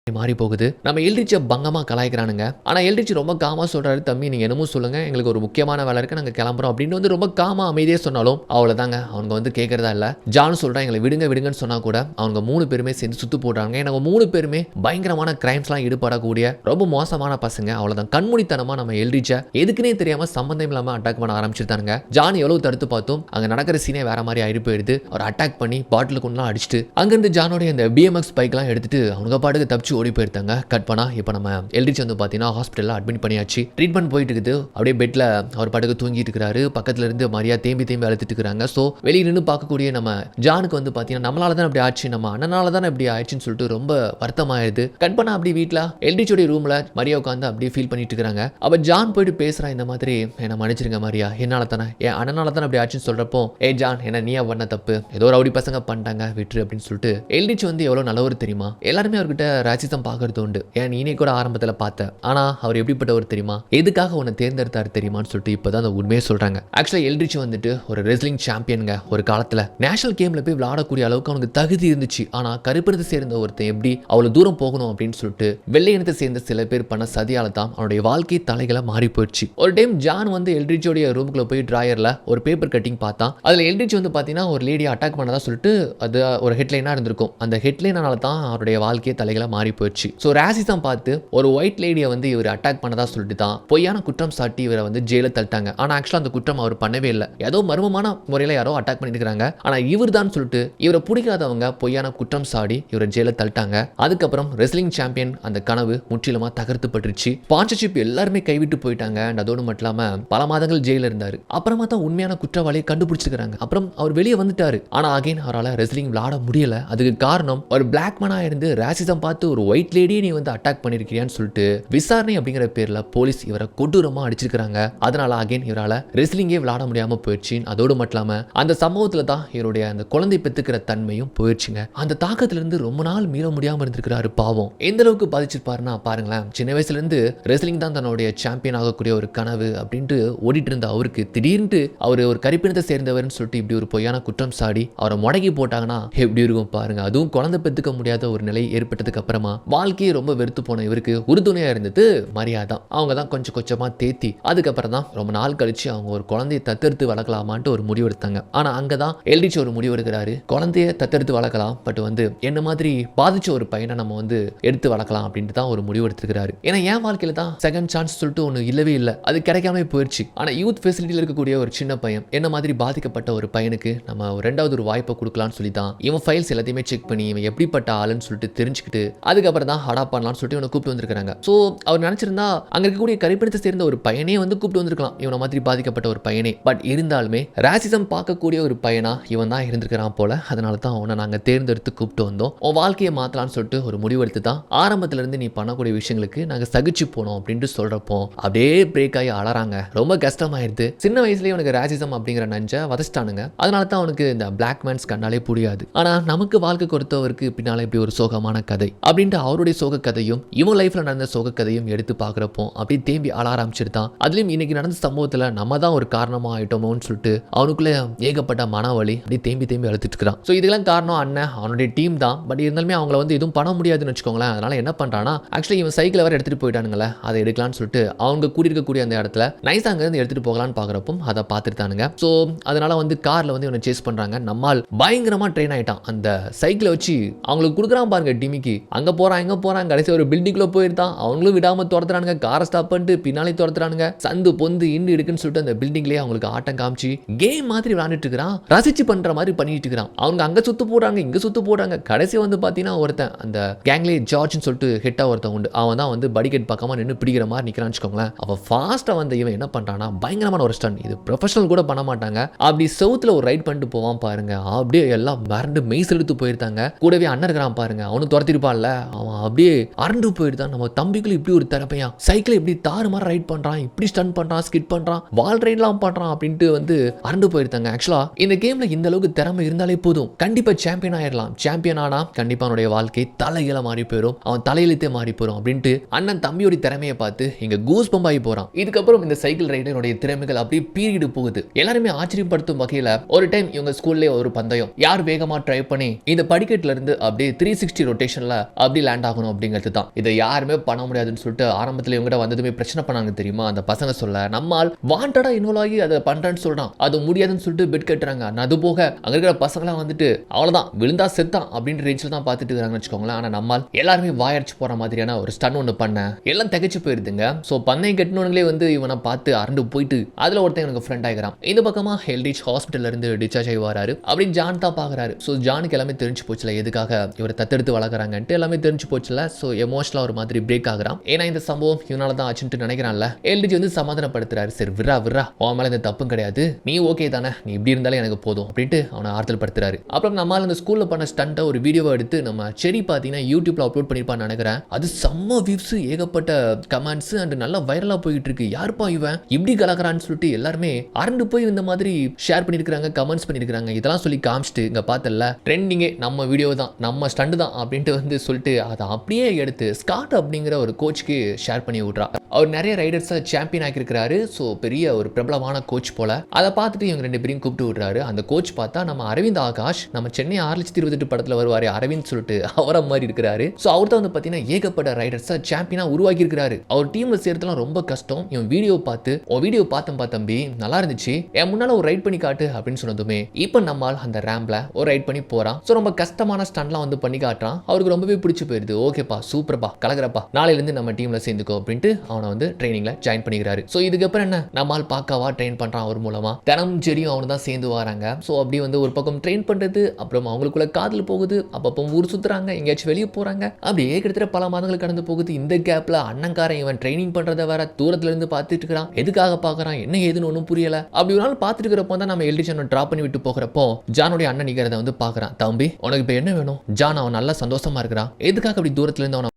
மாறி போகுது. நம்ம எல்ட்ரிச்சை பங்கமாக கலாய்க்கிறானுங்க. ஆனால் எல்ட்ரிச் ரொம்ப காமா சொல்றாரு, தம்பி நீங்கள் என்னமோ சொல்லுங்க, எங்களுக்கு ஒரு முக்கியமான வேலை இருக்கு, நாங்கள் கிளம்புறோம் அப்படின்னு வந்து ரொம்ப காமா அமைதியாக சொன்னாலும் அவ்வளோதாங்க அவங்க வந்து கேட்கறதா இல்லை. ஜான் சொல்கிறான் எங்களை விடுங்க விடுங்கன்னு சொன்னா கூட அவங்க 3 பேருமே சேர்ந்து சுத்து போடுறாங்க. ஏன்னா 3 பேருமே பயங்கரமான கிரைம்ஸ்லாம் ஈடுபடக்கூடிய ரொம்ப மோசமான பசங்க. அவ்வளோதான் கண்மூடித்தனமாக நம்ம எல்ட்ரிச்சை எதுக்குன்னே தெரியாமல் சம்பந்தம் இல்லாமல் அட்டாக் பண்ண ஆரம்பிச்சிருந்தாங்க. ஜான் எவ்வளவு தடுத்து பார்த்தோம் அங்கே நடக்கிற சீனே வேற மாதிரி ஆயிட்டு போயிடுது. அவர் அட்டாக் பண்ணி பாட்டில் கொண்டுலாம் அடிச்சுட்டு அங்கேருந்து ஜானோடைய அந்த BMX பைக்லாம் எடுத்துட்டு அவங்க பாட்டுக்கு தப்பிச்சு ஓடி போயிருந்தாங்க. கட் பண்ணா இப்போ நம்ம எல்ட்ரிச் வந்து பார்த்தீங்கன்னா ஹாஸ்பிட்டலில் அட்மிட் பண்ணியாச்சு. ட்ரீட்மெண்ட் போயிட்டு இருக்குது. அப்படியே பெட்டில் அவர் பாட்டுக்கு தூங்கிட்டு இருக்கிறாரு. பக்கத்துல இருந்து மரியா தேம்பி அழுத்திட்டு இருக்கிறாங்க. ஸோ வெளியே நின்று பார்க்கக்கூடிய நம்ம ஜானுக்கு வந்து பார்த்தீங்கன்னா நம்மளால தான் அப்படி ஆச்சு, நம்ம அண்ணனால தான் இப்படி ஆயிடுச்சுன்னு சொல்லிட்டு ரொம்ப வருத்தமாயிருது. கட் பண்ணா அப்படி வீட்டில் எல்ட்ரிச்சோடைய ரூமில் மரியா உட்காந்து அப்படியே ஃபீல் பண்ணிட்டு இருக்காங்க. அப்போ ஜான் போயிட்டு பேசுகிறான், இந்த மாதிரி என்ன மன்னிச்சிருங்க மரியா, என்னால் தானே என் அண்ணனால தான் அப்படி ஆச்சுன்னு சொல்கிறப்போ, ஏ ஜான் என்ன நீயா பண்ண தப்பு, ஏதோ ரவுடி பசங்க பண்ணிட்டாங்க விட்டுரு அப்படின்னு சொல்லிட்டு. எல்ட்ரிச் வந்து எவ்வளோ நல்லவர் தெரியுமா, எல்லாருமே அவர்கிட்ட ராஜிதம் பார்க்கறது உண்டு. ஏன் நீனே கூட ஆரம்பத்தில் பார்த்த, ஆனா அவர் எப்படிப்பட்டவர் தெரியுமா, எதுக்காக உன்னை தேர்ந்தெடுத்தாரு தெரியுமான்னு சொல்லிட்டு இப்பதான் அந்த உண்மையை சொல்றாங்க. ஆக்சுவலா எல்ட்ரிச் வந்துட்டு ஒரு ரெஸ்லிங் சாம்பியனுங்க. ஒரு காலத்துல நேஷனல் கேம்ல போய் விளையாடக்கூடிய அளவுக்கு அவனுக்கு தகுதி இருந்துச்சு. ஆனா கருப்பினத்தை சேர்ந்த ஒருத்தன் எப்படி அவ்வளவு தூரம் போகணும் அப்படின்னு சொல்லிட்டு வெள்ளை இனத்தை சேர்ந்த சில பேர் பண்ண சதியால தான் அவனுடைய வாழ்க்கை தலைகளை மாறி போயிடுச்சு. ஒரு டைம் ஜான் வந்து எல்ட்ரிச்சோடைய ரூமுக்குள்ள போய் டிராயர்ல ஒரு பேப்பர் கட்டிங் பார்த்தான். அதுல எல்ட்ரிச் வந்து பாத்தீங்கன்னா ஒரு லேடியை அட்டாக் பண்ணதா சொல்லிட்டு அது ஒரு ஹெட்லைனா இருந்திருக்கும். அந்த ஹெட்லைனால தான் அவருடைய வாழ்க்கையை தலைகளை மாறி போயிடுச்சு. ஸோ ராசிசம் பார்த்து ஒரு ஒயிட் லேடியை வந்து இவர் அட்டாக் பண்ணதா சொல்லிட்டு தான் பொய்யான குற்றம் சாட்டி இவரை வந்து ஜெயிலில் தள்ளிட்டாங்க. ஆனால் ஆக்சுவலாக அந்த குற்றம் அவர் பண்ணவே இல்லை. ஏதோ மர்மமான முறையில் யாரோ அட்டாக் பண்ணிருக்காங்க. ஆனால் இவர் தான் சொல்லிட்டு இவரை பிடிக்காதவங்க பொய்யான குற்றம் சாடி இவரை ஜெயிலில் தள்ளிட்டாங்க. அதுக்கப்புறம் ரெஸ்லிங் சாம்பியன் அந்த கனவு முற்றிலுமா தகர்த்துப்பட்டுருச்சு. ஸ்பான்சர்ஷிப் எல்லாருமே கைவிட்டு போயிட்டாங்க. அதோடு மட்டும் இல்லாமல் பல மாதங்கள் ஜெயிலில் இருந்தார். அப்புறமா தான் உண்மையான குற்றவாளியை கண்டுபிடிச்சிருக்காங்க. அப்புறம் அவர் வெளியே வந்துட்டாரு. ஆனால் அகைன் அவரால் ரெஸ்லிங் விளையாட முடியல. அதுக்கு காரணம் ஒரு பிளாக் மேனா இருந்து ராசிசம் பார்த்து ஒரு ஒயிட் லேடியை நீ வந்து அட்டாக் பண்ணிருக்கிறியான்னு சொல்லிட்டு விசாரணை அப்படிங்கிற பேர்ல போலீஸ் இவரை கொடூரமா அடிச்சிருக்காங்க. அதனால அகைன் இவரால ரெஸ்லிங்கே விளையாட முடியாம போயிடுச்சு. அதோடு மட்டும் இல்லாம அந்த சம்பவத்துல தான் இவருடைய அந்த குழந்தை பெத்துக்கிற தன்மையும் போயிடுச்சுங்க. அந்த தாக்கத்துல இருந்து ரொம்ப நாள் மீள முடியாம இருந்திருக்கிறாரு. பாவம் எந்த அளவுக்கு பாதிச்சிருப்பாருன்னா பாருங்களேன். சின்ன வயசுல இருந்து ரெஸ்லிங் தான் தன்னுடைய சாம்பியன் ஆகக்கூடிய ஒரு கனவு அப்படின்ட்டு ஓடிட்டு இருந்த அவருக்கு திடீர்னு அவர் ஒரு கரிப்பினத்தை சேர்ந்தவர்னு சொல்லிட்டு இப்படி ஒரு பொய்யான குற்றம் சாடி அவரை முடக்கி போட்டாங்கன்னா எப்படி இருக்கும் பாருங்க. அதுவும் குழந்தை பெத்துக்க முடியாத ஒரு நிலை ஏற்பட்டதுக்கு அப்புறமா வாழ்க்கையை ரொம்ப வெறுத்து போன இவருக்கு உறுதுணையா இருந்தது மரியா தான். அவங்க தான் கொஞ்சம் கொஞ்சமா தேத்தி அதுக்கப்புறம் தான் ரொம்ப நாள் கழிச்சு அவங்க ஒரு குழந்தையை தத்தெடுத்து வளர்க்கலாமான்ட்டு ஒரு முடிவு எடுத்தாங்க. ஆனா அங்கதான் எல்ரிச் ஒரு முடிவு எடுக்கிறாரு. குழந்தைய தத்தெடுத்து வளர்க்கலாம், பட் வந்து என்ன மாதிரி பாதிச்ச ஒரு பையனை நம்ம வந்து எடுத்து வளர்க்கலாம் அப்படின்ட்டு தான் ஒரு முடிவு எடுத்துக்கிறாரு. ஏன்னா என் வாழ்க்கையில தான் செகண்ட் சான்ஸ் சொல்லிட்டு ஒன்று இல்லவே இல்லை, அது கிடைக்காம போயிடுச்சு. ஆனா யூத் ஃபெசிலிட்டியில் இருக்கக்கூடிய ஒரு சின்ன பையன், என்ன மாதிரி பாதிக்கப்பட்ட ஒரு பையனுக்கு நம்ம ரெண்டாவது ஒரு வாய்ப்பை கொடுக்கலாம்னு சொல்லி தான் இவன் ஃபைல்ஸ் எல்லாத்தையுமே செக் பண்ணி இவன் எப்படிப்பட்ட ஆளுன்னு சொல்லிட்டு தெரிஞ்சுக்கிட்டு அதுக்கப்புறம் தான் ஹடா பண்ணலாம்னு சொல்லிட்டு இவனை கூப்பிட்டு வந்திருக்காங்க. ஸோ அவர் நினைச்சிருந்தா அங்க இருக்கக்கூடிய கரிப்பினத்தை சேர்ந்த ஒரு பையனே வந்து கூப்பிட்டு வந்திருக்கலாம், இவனை மாதிரி பாதிக்கப்பட்ட ஒரு பையனே. பட் இருந்தாலுமே ராசிசம் பார்க்கக்கூடிய ஒரு பையனா இவன் தான் இருந்திருக்கிறான் போல. அதனால தான் அவனை நாங்கள் தேர்ந்தெடுத்து கூப்பிட்டு வந்தோம். உன் வாழ்க்கையை மாற்றலான்னு சொல்லிட்டு ஒரு முடிவெடுத்து தான் ஆரம்பத்துல இருந்து நீ பண்ணக்கூடிய விஷயங்களுக்கு நாங்கள் சகிச்சு போனோம் அப்படின்ட்டு சொல்றப்போ அப்படியே பிரேக் ஆகி அழறாங்க. ரொம்ப கஷ்டமாயிருது. சின்ன வயசுலேயே அவனுக்கு ராசிசம் அப்படிங்கிற நஞ்சை வதச்சிட்டானுங்க. அதனால தான் அவனுக்கு இந்த பிளாக் மேன்ஸ் கண்டாலே புரியாது. ஆனா நமக்கு வாழ்க்கை கொடுத்தவருக்கு பின்னால இப்படி ஒரு சோகமான கதை அப்படின்ட்டு அவருடைய சோக கதையும் இவன் லைஃப்ல நடந்த சோக கதையும் எடுத்து பார்க்குறப்போ அப்படியே தேம்பி அழ ஆரம்பிச்சிருந்தான். அதுலயும் இன்னைக்கு நடந்த சம்பவத்துல நம்ம தான் ஒரு காரணமா ஆயிட்டோமோன்னு சொல்லிட்டு அவனுக்குள்ள ஏகப்பட்ட மனவலி அப்படியே தேம்பி தேம்பி அழுத்துட்டு இருக்கிறான். ஸோ இதெல்லாம் காரணம் அண்ணன் அவனுடைய டீம் தான். பட் இருந்தாலுமே அவங்கள வந்து எதுவும் பண்ண முடியாதுன்னு வச்சுக்கோங்களேன். அதனால என்ன பண்றானா, ஆக்சுவலி இவன் சைக்கிள் வேற எடுத்துட்டு போயிட்டானுங்களே, அதை எடுக்கலாம்னு சொல்லிட்டு அவங்க கூடியிருக்கக்கூடிய அந்த இடத்துல நைஸ் அங்க இருந்து எடுத்துட்டு போகலான்னு பாக்குறப்போ அதை பார்த்துட்டானுங்க. ஸோ அதனால வந்து கார்ல வந்து இவனை சேஸ் பண்றாங்க. நம்மால் பயங்கரமா ட்ரெயின் ஆயிட்டான். அந்த சைக்கிளை வச்சு அவங்களுக்கு கொடுக்குறான் பாருங்க டிமிக்கு, அங்க போறான் இங்க போறான், கடைசி ஒரு பில்டிங்ல போயிருந்தான். அவங்களும் விடாம துரத்துறானுங்க, காரை ஸ்டாப் பண்ணிட்டு பின்னாலே துரத்துறானுங்க. சந்து பொந்து இண்டு இருக்குன்னு சொல்லிட்டு அந்த பில்டிங்லேயே அவங்களுக்கு ஆட்டம் காமிச்சு கேம் மாதிரி விளையாண்டுட்டு இருக்கிறான். ரசிச்சு பண்ற மாதிரி பண்ணிட்டு இருக்கிறான். அவங்க அங்க சுத்து போடுறாங்க இங்க சுத்து போடுறாங்க. கடைசி வந்து பாத்தீங்கன்னா ஒருத்தன் அந்த கேங்லே ஜார்ஜ்னு சொல்லிட்டு ஹிட்டா ஒருத்தன் உண்டு, அவன் தான் வந்து படிக்கட் பக்கமா நின்று பிடிக்கிற மாதிரி நிக்கிறான்னு வச்சுக்கோங்களேன். அவன் ஃபாஸ்டா வந்து இவன் என்ன பண்றானா, பயங்கரமான ஒரு ஸ்டன், இது ப்ரொஃபஷனல் கூட பண்ண மாட்டாங்க. அப்படி சவுத்துல ஒரு ரைட் பண்ணிட்டு போவான் பாருங்க, அப்படியே எல்லாம் மறந்து மெய்ஸ் எடுத்து போயிருந்தாங்க. கூடவே அண்ணன் இருக்கிறான் பாருங்க, அவனும் துரத்திருப்பான்ல, அவன் அப்படியே அரண்டு போயிருந்தான். நம்ம தம்பிக்குள்ள இப்படி ஒரு திறமையா, சைக்கிள் இப்படி தாறு மாதிரி ரைட் பண்றான், இப்படி ஸ்டன் பண்றான், ஸ்கிட் பண்றான், வால் ரைட்லாம் பண்றான் அப்படின்ட்டு வந்து அரண்டு போயிருந்தாங்க. ஆக்சுவலா இந்த கேம்ல இந்த அளவுக்கு திறமை இருந்தாலே போதும், கண்டிப்பா சாம்பியன் ஆயிடலாம். சாம்பியன் ஆனா கண்டிப்பா அவனுடைய வாழ்க்கை தலையில மாறி போயிடும், அவன் தலையிலத்தே மாறி போயிடும் அப்படின்ட்டு அண்ணன் தம்பியோட திறமையை பார்த்து இங்க கூஸ் பம்ப் ஆகி போறான். இதுக்கப்புறம் இந்த சைக்கிள் ரைடருடைய திறமைகள் அப்படியே பீரியடு போகுது. எல்லாருமே ஆச்சரியப்படுத்தும் வகையில ஒரு டைம் இவங்க ஸ்கூல்ல ஒரு பந்தயம், யார் வேகமா ட்ரை பண்ணி இந்த படிக்கட்டுல இருந்து அப்படியே 360 ரொட்டேஷன்ல அப்படி லேண்ட் ஆகணும் அப்படிங்கிறது தான். இதை யாருமே பண்ண முடியாதுன்னு சொல்லிட்டு ஆரம்பத்துல இவங்க வந்ததுமே பிரச்சனை பண்ணாங்க தெரியுமா அந்த பசங்க. சொல்ல நம்மால் வாண்டடா இன்வால்வ் ஆகி அதை பண்றேன்னு சொல்றான், அது முடியாதுன்னு சொல்லிட்டு பெட் கட்டுறாங்க. அது போக அங்க இருக்கிற பசங்களாம் வந்துட்டு அவ்வளவுதான் விழுந்தா செத்தான் அப்படின்ற ரேஞ்சில் தான் பார்த்துட்டு இருக்காங்கன்னு வச்சுக்கோங்களேன். ஆனா நம்மால் எல்லாருமே வாயடிச்சு போற மாதிரியான ஒரு ஸ்டன் ஒன்று பண்ண எல்லாம் திகைச்சு போயிருதுங்க. ஸோ பண்ணை கட்டினவங்களே வந்து இவனை பார்த்து அரண்டு போயிட்டு அதுல ஒருத்தன் எனக்கு ஃப்ரெண்ட் ஆகிறான். இந்த பக்கமா எல்ரிச் ஹாஸ்பிட்டல்ல இருந்து டிஸ்சார்ஜ் ஆகி வராரு. அப்படின்னு ஜான் தான் பாக்குறாரு. ஸோ ஜானுக்கு எல்லாமே தெரிஞ்சு போச்சுல எதுக்காக இவரை தத்தெடுத்து வளர்க்குறாங்கன்ட்டு எல்லாமே தெரிஞ்சு போச்சுல. ஸோ எமோஷனலா ஒரு மாதிரி பிரேக் ஆகுறான். ஏன்னா இந்த சம்பவம் இவனால தான் ஆச்சுன்னு நினைக்கிறான்ல. எல்ரிச் வந்து சமாதானப்படுத்துறாரு, சரி விரா விரா, உன் மேல இந்த தப்பும் கிடையாது, நீ ஓகே தானே, நீ இப்படி இருந்தாலே எனக்கு போதும் அப்படின்ட்டு அவனை ஆறுதல் படுத்துறாரு. அப்புறம் நம்மால அந்த ஸ்கூல்ல பண்ண ஸ்டண்ட்டை ஒரு வீடியோவை எடுத்து நம்ம செரி பார்த்தீங்கன்னா யூடியூப்ல அப்லோட் பண்ணிருப்பான்னு நினைக்கிறேன். அது செம்ம வியூஸ், ஏகப்பட்ட கமெண்ட்ஸ் அண்ட் நல்லா வைரலா போயிட்டு இருக்கு. யாருப்பா இவன் இப்படி கலக்கிறான்னு சொல்லிட்டு எல்லாருமே அரண்டு போய் இந்த மாதிரி ஷேர் பண்ணிருக்காங்க, கமெண்ட்ஸ் பண்ணிருக்காங்க. இதெல்லாம் சொல்லி காமிச்சிட்டு இங்க பார்த்தல ட்ரெண்டிங்கே நம்ம வீடியோ தான், நம்ம ஸ்டண்ட் தான் அப்படின்ட்டு வந்து சொல்லிட்டு அதை அப்படியே எடுத்து ஸ்காட் அப்படிங்கிற ஒரு கோச்சுக்கு ஷேர் பண்ணி விட்றா. அவர் நிறைய ரைடர்ஸை சாம்பியன் ஆக்கியிருக்கிறாரு. ஸோ பெரிய ஒரு பிரபலமான கோச் போல. அதை பார்த்துட்டு இவங்க ரெண்டு பேரையும் கூப்பிட்டு விடுறாரு. அந்த கோச் பார்த்தா நம்ம அரவிந்த் ஆகாஷ், நம்ம சென்னை 6,28,000 படத்தில் வருவாரு அரவிந்த் சொல்லிட்டு அவரை மாதிரி இருக்கிறாரு. ஸோ அவர் தான் வந்து பார்த்தீங்கன்னா ஏகப்பட்ட ரைடர்ஸை சாம்பியனா உருவாக்கி இருக்கிறாரு. அவர் டீம்ல சேர்த்துலாம் ரொம்ப கஷ்டம். இவன் வீடியோ பார்த்து உன் வீடியோ பார்த்தம்பா தம்பி நல்லா இருந்துச்சு, என் முன்னால ஒரு ரைட் பண்ணி காட்டு அப்படின்னு சொன்னதுமே இப்போ நம்மால் அந்த ரேம்ப்ல ஒரு ரைட் பண்ணி போறான். ஸோ ரொம்ப கஷ்டமான ஸ்டன்லாம் வந்து பண்ணி காட்டுறான். அவருக்கு ரொம்பவே பிடிச்சி போயிருது. ஓகேப்பா சூப்பர்ப்பா கலகரப்பா, நாளையிலேருந்து நம்ம டீம்ல சேர்ந்துக்கோ அப்படின்ட்டு அவனை வந்து ட்ரைனிங்ல ஜாயின் பண்ணிக்கிறாரு. ஸோ இதுக்கப்புறம் என்ன, நம்மால் பார்க்கவா ட்ரெயின் பண்றான் அவர் மூலமா. தினமும் செடியும் அவனு தான் சேர்ந்து வராங்க. ஸோ அப்படி வந்து ஒரு பக்கம் ட்ரெயின் பண்றது, அப்புறம் அவங்களுக்குள்ள காதல் போகுது, அப்பப்போ ஊர் சுத்துறாங்க, எங்கேயாச்சும் வெளியே போறாங்க. அப்படியே கிட்டத்தட்ட பல மாதங்கள் கடந்து போகுது. இந்த கேப்ல அண்ணன்காரன் இவன் ட்ரைனிங் பண்றதை வேற தூரத்துல இருந்து பார்த்துட்டு இருக்கிறான். எதுக்காக பார்க்கறான், என்ன ஏதுன்னு ஒன்றும் புரியல. அப்படி ஒரு நாள் பார்த்துட்டு இருக்கிறப்போ தான் நம்ம எல்ரிச் டிராப் பண்ணி விட்டு போகிறப்போ ஜானுடைய அண்ணன் நிக்கிறத வந்து பார்க்கறான். தம்பி உனக்கு இப்போ என்ன வேணும்? ஜான் அவன் நல்லா சந்தோஷமா இருக்கிறான், எதுக்காக அப்படி தூரத்துல இருந்து அவனை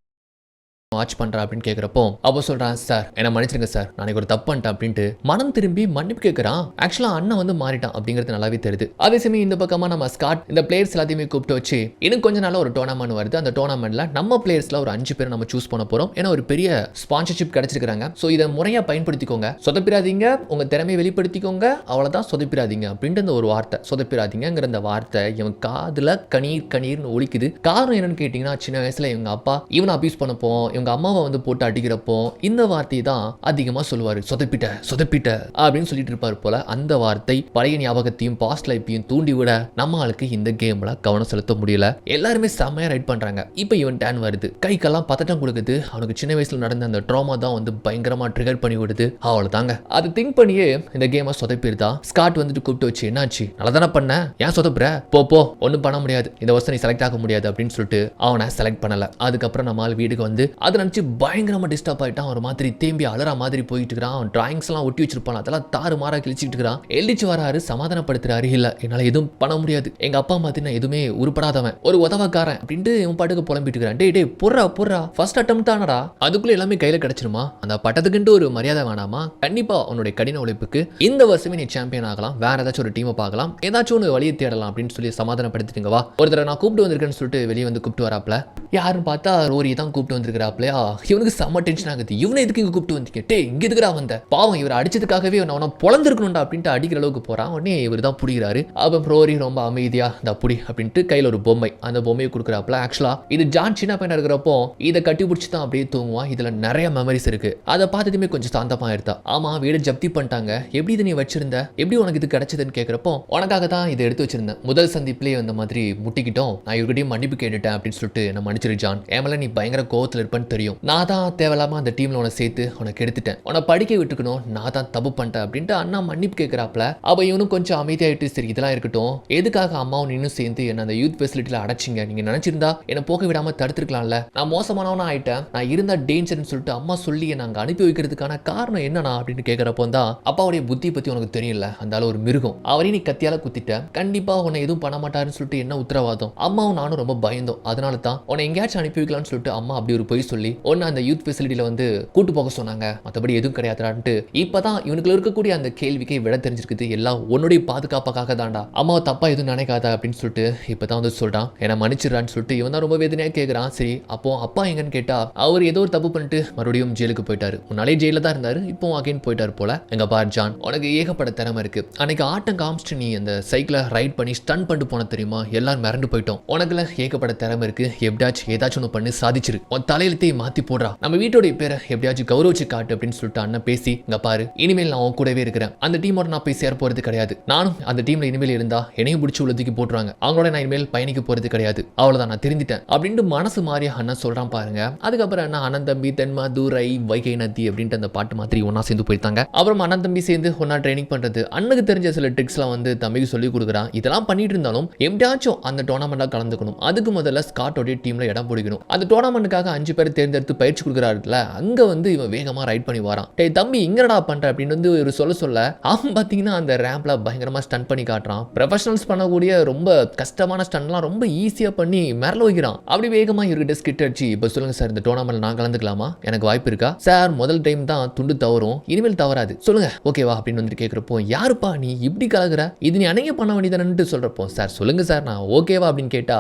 வாட்ச் பண்றா அப்படின்னு கேட்கிறப்போ அப்போ சொல்றான், சார் என்ன மன்னிச்சிருங்க சார், நான் ஒரு தப்பு பண்ணிட்டேன் அப்படின்ட்டு மனம் திரும்பி மன்னிப்பு கேட்கறான். ஆக்சுவலா அண்ணன் வந்து மாறிட்டான் அப்படிங்கிறது நல்லாவே தெரியுது. அதே சமயம் இந்த பக்கமா நம்ம ஸ்காட் இந்த பிளேயர்ஸ் எல்லாத்தையுமே கூப்பிட்டு வச்சு இன்னும் கொஞ்ச நாள் ஒரு டோர்னாமெண்ட் வருது. அந்த டோர்னாமெண்ட்ல நம்ம பிளேயர்ஸ்ல ஒரு 5 பேர் நம்ம சூஸ் பண்ண போறோம். ஏன்னா ஒரு பெரிய ஸ்பான்சர்ஷிப் கிடைச்சிருக்காங்க. சோ இதை முறையா பயன்படுத்திக்கோங்க, சொதப்பிராதீங்க, உங்க திறமையை வெளிப்படுத்திக்கோங்க, அவ்வளவுதான், சொதப்பிராதீங்க அப்படின்ற அந்த ஒரு வார்த்தை, சொதப்பிராதீங்கிற அந்த வார்த்தை இவன் காதுல கணீர் கணீர்னு ஒலிக்குது. காரணம் என்னன்னு கேட்டீங்கன்னா, சின்ன வயசுல இவங்க அப்பா இவனை அபியூஸ் பண்ணப்போ இவங்க அம்மாவை வந்து போட்டு அடிக்கிறப்போ இந்த வார்த்தையை தான் அதிகமா சொல்லுவாரு, சொதப்பிட்ட சொதப்பிட்ட அப்படின்னு சொல்லிட்டு இருப்பாரு போல. அந்த வார்த்தை பழைய ஞாபகத்தையும் பாஸ்ட் லைஃப்பையும் தூண்டி விட நம்ம ஆளுக்கு இந்த கேம்ல கவனம் செலுத்த முடியல. எல்லாருமே செம்மையா ரைட் பண்றாங்க. இப்போ இவன் டேன் வருது, கைக்கெல்லாம் பதட்டம் கொடுக்குது. அவனுக்கு சின்ன வயசுல நடந்த அந்த ட்ராமா தான் வந்து பயங்கரமா ட்ரிகர் பண்ணி விடுது. அவ்வளவுதாங்க, அது திங்க் பண்ணியே இந்த கேமை சொதப்பிருதா. ஸ்காட் வந்துட்டு கூப்பிட்டு வச்சு, என்னாச்சு, நல்லா தானே பண்ண, ஏன் சொதப்புற, போ ஒன்னும் பண்ண முடியாது, இந்த வருஷம் நீ செலக்ட் ஆக முடியாது அப்படின்னு சொல்லிட்டு அவனை செலக்ட் பண்ணல. அதுக்கப்புறம் நம்ம ஆள் வீட்டுக்கு வந்து அதை நினைச்சு பயங்கரமா டிஸ்டர்ப் ஆயிட்டான். ஒரு மாதிரி தேம்பி அலற மாதிரி போயிட்டு இருக்கிறான். அவன் டிராயிங்ஸ் எல்லாம் ஒட்டி வச்சிருப்பான், அதெல்லாம் தாறு மாறா கிழிச்சிட்டு இருக்கிறான். எல்டிச்சு வராரு, சமாதானப்படுத்துறாரு, இல்ல என்னால எதுவும் பண்ண முடியாது, எங்க அப்பா மாதிரி நான் எதுவுமே உருப்படாதவன், ஒரு உதவக்காரன் அப்படின்ட்டு இவன் பாட்டுக்கு புலம்பிட்டு இருக்கிறான். டே புறா ஃபர்ஸ்ட் அட்டெம்ப்ட் தானடா, அதுக்குள்ள எல்லாமே கையில கிடைச்சிருமா, அந்த பட்டத்துக்குன்ட்டு ஒரு மரியாதை வேணாமா, கண்டிப்பா உன்னுடைய கடின உழைப்புக்கு இந்த வருஷமே நீ சாம்பியன் ஆகலாம், வேற ஏதாச்சும் ஒரு டீமை பார்க்கலாம், ஏதாச்சும் ஒன்று வழியை தேடலாம் அப்படின்னு சொல்லி சமாதானப்படுத்திட்டுங்க. வா ஒருத்தர நான் கூப்பிட்டு வந்திருக்கேன்னு சொல்லிட்டு வெளியே வந்து கூப்பிட்டு வராப்ல. யாருன்னு பார்த்தா ரோரி தான் கூப்பிட்டு வந்திருக்கிறாப்லையா. இவனுக்கு செம்ம டென்ஷன் ஆகுது. இவனை எதுக்கு இங்க கூப்பிட்டு வந்தீங்க, டே இங்க எதுக்குடா வந்த, பாவம் இவர் அடிச்சதுக்காகவே அவனை பொழந்திருக்கணும்டா அப்படின்ட்டு அடிக்கிற அளவுக்கு போறான். உடனே இவர் தான் புடிக்கிறாரு. அப்ப ரோரி ரொம்ப அமைதியா இந்த புடி அப்படின்ட்டு கையில ஒரு பொம்மை, அந்த பொம்மையை கொடுக்குறாப்ல. ஆக்சுவலா இது ஜான் சின்ன பையனா இருக்கிறப்போ இதை கட்டி பிடிச்சி தான் அப்படியே தூங்குவான். இதுல நிறைய மெமரிஸ் இருக்கு. அதை பார்த்ததுமே கொஞ்சம் சாந்தமா இருந்தா. ஆமா வீடு ஜப்தி பண்ணிட்டாங்க, எப்படி இதை நீ வச்சிருந்த, எப்படி உனக்கு இது கிடைச்சதுன்னு கேட்கிறப்போ, உனக்காக தான் இதை எடுத்து வச்சிருந்தேன், முதல் சந்திப்பிலேயே அந்த மாதிரி முட்டிக்கிட்டோம், நான் இவர்கிட்டயும் மன்னிப்பு கேட்டுட்டேன் அப்படின்னு சொல்லிட்டு நான் மன்னிச்சிரு ஜான், ஏமல நீ பயங்கர கோவத்தில் இருப்பேன்னு தெரியும், நான் தான் தேவையில்லாம அந்த டீம்ல உன சேர்த்து உனக்கு எடுத்துட்டேன், உன படிக்க விட்டுக்கணும், நான் தான் தப்பு பண்ணிட்டேன் அப்படின்ட்டு அண்ணா மன்னிப்பு கேட்கிறாப்ல. அப்ப இவனும் கொஞ்சம் அமைதியாயிட்டு, சரி இதெல்லாம் இருக்கட்டும், எதுக்காக அம்மாவும் இன்னும் சேர்ந்து என்ன அந்த யூத் ஃபெசிலிட்டியில அடைச்சிங்க, நீங்க நினைச்சிருந்தா என்ன போக விடாம தடுத்துருக்கலாம்ல, நான் மோசமானவனா ஆயிட்டேன், நான் இருந்தா டேஞ்சர்னு சொல்லிட்டு அம்மா சொல்லி நாங்க அனுப்பி வைக்கிறதுக்கான காரணம் என்னன்னா அப்படின்னு கேட்கிறப்போ தான் அப்பாவுடைய புத்தி பத்தி உனக்கு தெரியல, அந்த ஒரு மிருகம், அவரையும் நீ கத்தியால குத்திட்ட, கண்டிப்பா உன்னை எதுவும் பண்ண மாட்டாருன்னு சொல்லிட்டு என்ன உத்தரவாதம், அம்மாவும் நானும் ரொம்ப பயந்தோம், அதனால தான் உன்னை எங்கேயாச்சும் அனுப்பி வைக்கலாம்னு சொல்லிட்டு அம்மா அப்படி ஒரு பொய் சொல்லி ஒன்னு அந்த யூத் ஃபெசிலிட்டியில வந்து கூட்டு போக சொன்னாங்க, மற்றபடி எதுவும் கிடையாதுடான்ட்டு. இப்பதான் இவனுக்குள்ள இருக்கக்கூடிய அந்த கேள்விக்கை விட தெரிஞ்சிருக்குது, எல்லாம் உன்னுடைய பாதுகாப்பாக தான்டா, அம்மாவை தப்பா எதுவும் நினைக்காத அப்படின்னு சொல்லிட்டு இப்பதான் வந்து சொல்றான், என்ன மன்னிச்சிடறான்னு சொல்லிட்டு இவன் தான் ரொம்ப வேதனையா கேட்கிறான். சரி அப்போ அப்பா எங்கன்னு கேட்டா, அவர் ஏதோ ஒரு தப்பு பண்ணிட்டு மறுபடியும் ஜெயிலுக்கு போயிட்டாரு, முன்னாலே ஜெயில தான் இருந்தாரு, இப்போ அகைன் போயிட்டாரு போல. எங்க பார் ஜான், உனக்கு ஏகப்பட்ட திறமை இருக்கு, அன்னைக்கு ஆட்டம் காமிச்சிட்டு நீ அந்த சைக்கிளை ரைட் பண்ணி ஸ்டன் பண்ணிட்டு போன தெரியுமா, எல்லாரும் மிரண்டு போயிட்டோம், உனக்குல ஏகப்பட்ட திறமை இருக்கு, எப்படியாச்சும் ஏதாச்சும் ஒன்று பண்ணி சாதிச்சிரு, உன் தலையிலத்தையும் மாத்தி போடுறா, நம்ம வீட்டோடைய பேரை எப்படியாச்சும் கௌரவிச்சு காட்டு அப்படின்னு சொல்லிட்டு அண்ணன் பேசி, இங்க பாரு இனிமேல் நான் உன் கூடவே இருக்கிறேன், அந்த டீமோட நான் போய் சேர போறது கிடையாது, நானும் அந்த டீம்ல இனிமேல் இருந்தா என்னையும் பிடிச்சி உள்ளதுக்கு போட்டுருவாங்க, அவங்களோட நான் இனிமேல் பயணிக்க போறது கிடையாது, அவ்வளவுதான் நான் தெரிஞ்சிட்டேன் அப்படின்ட்டு மனசு மாறிய அண்ணன் சொல்றான் பாருங்க. அதுக்கப்புறம் என்ன அண்ணன் தம்பி தென்மா தூரை வைகை நதி அப்படின்ட்டு அந்த பாட்டு மாதிரி ஒன்னா சேர்ந்து போயிருந்தாங்க. அப்புறம் அண்ணன் தம்பி சேர்ந்து ஒன்னா ட்ரைனிங் பண்றது, அண்ணனுக்கு தெரிஞ்ச சில ட்ரிக்ஸ்லாம் வந்து தம்பிக்கு சொல்லி கொடுக்குறான். இதெல்லாம் பண்ணிட்டு இருந்தாலும் எப்படியாச்சும் அந்த டோர்னாமெண்ட்ல கலந்துக்கணும், அதுக்கு முதல்ல ஸ்காட்டோடைய டீம்ல இடம் பிடிக்கணும், அந்த டோர்னாமெண்ட்டுக்காக 5 பேர் தேர்ந்தெடுத்து பயிற்சி கொடுக்குறாருல, அங்க வந்து இவன் வேகமா ரைட் பண்ணி வரான். டேய் தம்பி இங்கடா பண்ற அப்படின்னு வந்து ஒரு சொல்ல அவன் பாத்தீங்கன்னா அந்த ரேம்ப்ல பயங்கரமா ஸ்டன் பண்ணி காட்டுறான். ப்ரொஃபஷனல்ஸ் பண்ணக்கூடிய ரொம்ப கஷ்டமான ஸ்டன்லாம் ரொம்ப ஈஸியா பண்ணி மிரள வைக்கிறான். அப்படி வேகமா இவர்கிட்ட ஸ்கிட் அடிச்சு, இப்ப சொல்லுங்க சார் இந்த டோர்னாமெண்ட்ல நான் கலந்துக்கலாமா, எனக்கு வாய்ப்பு இருக்கா சார், முதல் டைம் தான் துண்டு தவறும், இனிமேல் தவறாது, சொல்லுங்க ஓகேவா அப்படின்னு வந்து கேட்கிறப்போ, யாருப்பா நீ இப்படி கலகுற, இது நீ அணைய பண்ண வேண்டியதானு சொல்றப்போ, சார் சொல்லுங்க சார் நான் ஓகேவா அப்படின்னு கேட்டா,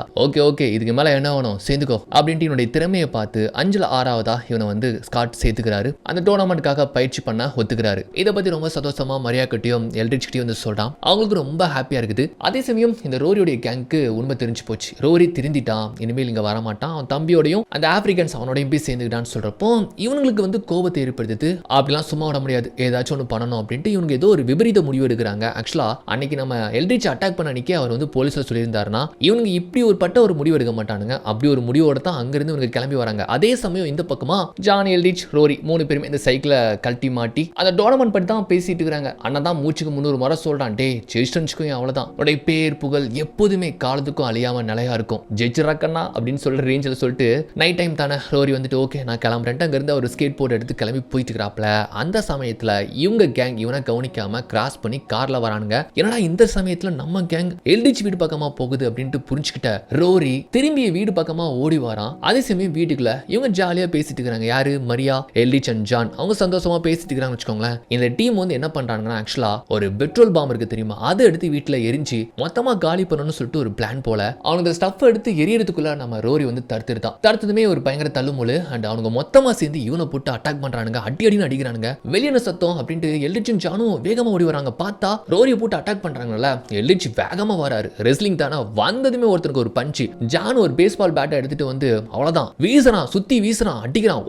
ஓகே இதுக்கு மேல என்ன வேணும் சேர்ந்துக்கோ அப்படின்ட்டு இவனுடைய திறமையை பார்த்து 5ல் 6வதா இவனை வந்து ஸ்காட் சேர்த்துக்கிறாரு, அந்த டோர்னாமெண்ட்டுக்காக பயிற்சி பண்ண ஒத்துக்கிறாரு. இதை பத்தி ரொம்ப சந்தோஷமா மரியா கிட்டையும் எல்ட்ரிச் கிட்டையும் வந்து சொல்றான். அவங்களுக்கு ரொம்ப ஹாப்பியா இருக்குது. அதே சமயம் இந்த ரோரியோடைய கேங்க்கு உண்மை தெரிஞ்சு போச்சு, ரோரி திருந்திட்டான், இனிமேல் இங்க வரமாட்டான், அவன் தம்பியோடையும் அந்த ஆப்பிரிக்கன்ஸ் அவனோடையும் போய் சேர்ந்துக்கிட்டான்னு சொல்றப்போ இவங்களுக்கு வந்து கோபத்தை ஏற்படுத்துது. அப்படிலாம் சும்மா விட முடியாது, ஏதாச்சும் ஒன்று பண்ணணும் அப்படின்ட்டு இவங்க ஏதோ ஒரு விபரீத முடிவு எடுக்கிறாங்க. ஆக்சுவலா அன்னைக்கு நம்ம எல்ட்ரிச் அட்டாக் பண்ண அன்னைக்கு அவர் வந்து போலீஸ்ல சொல்லியிருந்தாருன்னா இவங்க இப்படி ஒரு பட்ட ஒரு முடிவு எடுக்க மாட்டானுங்க, அப்படி ஒரு முடிவோட தான் அங்கிருந்து இவங்க கிளம்பி வராங்க. அதே சமயம் இந்த பக்கமா ஜான், எல்ட்ரிச், ரோரி 3 பேருமே இந்த சைக்கிளை கழட்டி மாட்டி அந்த டோர்னமெண்ட் பத்தி தான் பேசிட்டு இருக்காங்க. அண்ணன் தான் மூச்சுக்கு 300 முறை சொல்றான், டே ஜெயிஸ்டன்ஸ்க்கும் அவ்வளவுதான், உடைய பேர் புகழ் எப்போதுமே காலத்துக்கும் அழியாம நிலையா இருக்கும், ஜெயிச்சிரக்கண்ணா அப்படின்னு சொல்ற ரேஞ்சில் சொல்லிட்டு நைட் டைம் தானே ரோரி வந்துட்டு ஓகே நான் கிளம்புறேன் அங்கிருந்து ஒரு ஸ்கேட் போர்ட் எடுத்து கிளம்பி போயிட்டு இருக்கிறாப்ல. அந்த சமயத்துல இவங்க கேங் இவனை கவனிக்காம கிராஸ் பண்ணி கார்ல வரானுங்க. என்னடா இந்த சமயத்துல நம்ம கேங் எல்டிச் வீடு பக்கமா போகுது அப்படின்ட்டு புரிஞ்சுக்கிட்ட ரோரி திரும்பிய வீடு பக்கமா ஓடி வரான். அதே சமயம் வீட்டுக்குள்ள இவங்க இவங்க ஜாலியா பேசிட்டு இருக்காங்க. யாரு? Maria, Elrich and John. அவங்க சந்தோஷமா பேசிட்டு இருக்காங்கன்னு வச்சுக்கோங்களேன். இந்த டீம் வந்து என்ன பண்றாங்கன்னா ஆக்சுவலா ஒரு பெட்ரோல் பாம் இருக்கு தெரியுமா, அதை எடுத்து வீட்டுல எரிஞ்சு மொத்தமா காலி பண்ணணும்னு சொல்லிட்டு ஒரு பிளான் போல அவனுக்கு ஸ்டஃப் எடுத்து எரியறதுக்குள்ள நம்ம ரோரி வந்து தடுத்துதுமே ஒரு பயங்கர தள்ளுமுழு. அண்ட் அவனுங்க மொத்தமா சேர்ந்து இவனை போட்டு அட்டாக் பண்றானுங்க, அடின்னு அடிக்கிறானுங்க. வெளியான சத்தம் அப்படின்ட்டு எல்ரிச்சும் ஜானும் வேகமா ஓடி வராங்க. பார்த்தா ரோரியை போட்டு அட்டாக் பண்றாங்கல்ல. எல்ரிச் வேகமா வராரு, ரெஸ்லிங் தானே. வந்ததுமே ஒருத்தருக்கு ஒரு பஞ்சு. ஜான் ஒரு பேஸ்பால் பேட்டை எடுத்துட்டு வந்து அவ்வளவுதான் வீசுறான், சுத்தி வீசுறான், அடிக்கிறான்.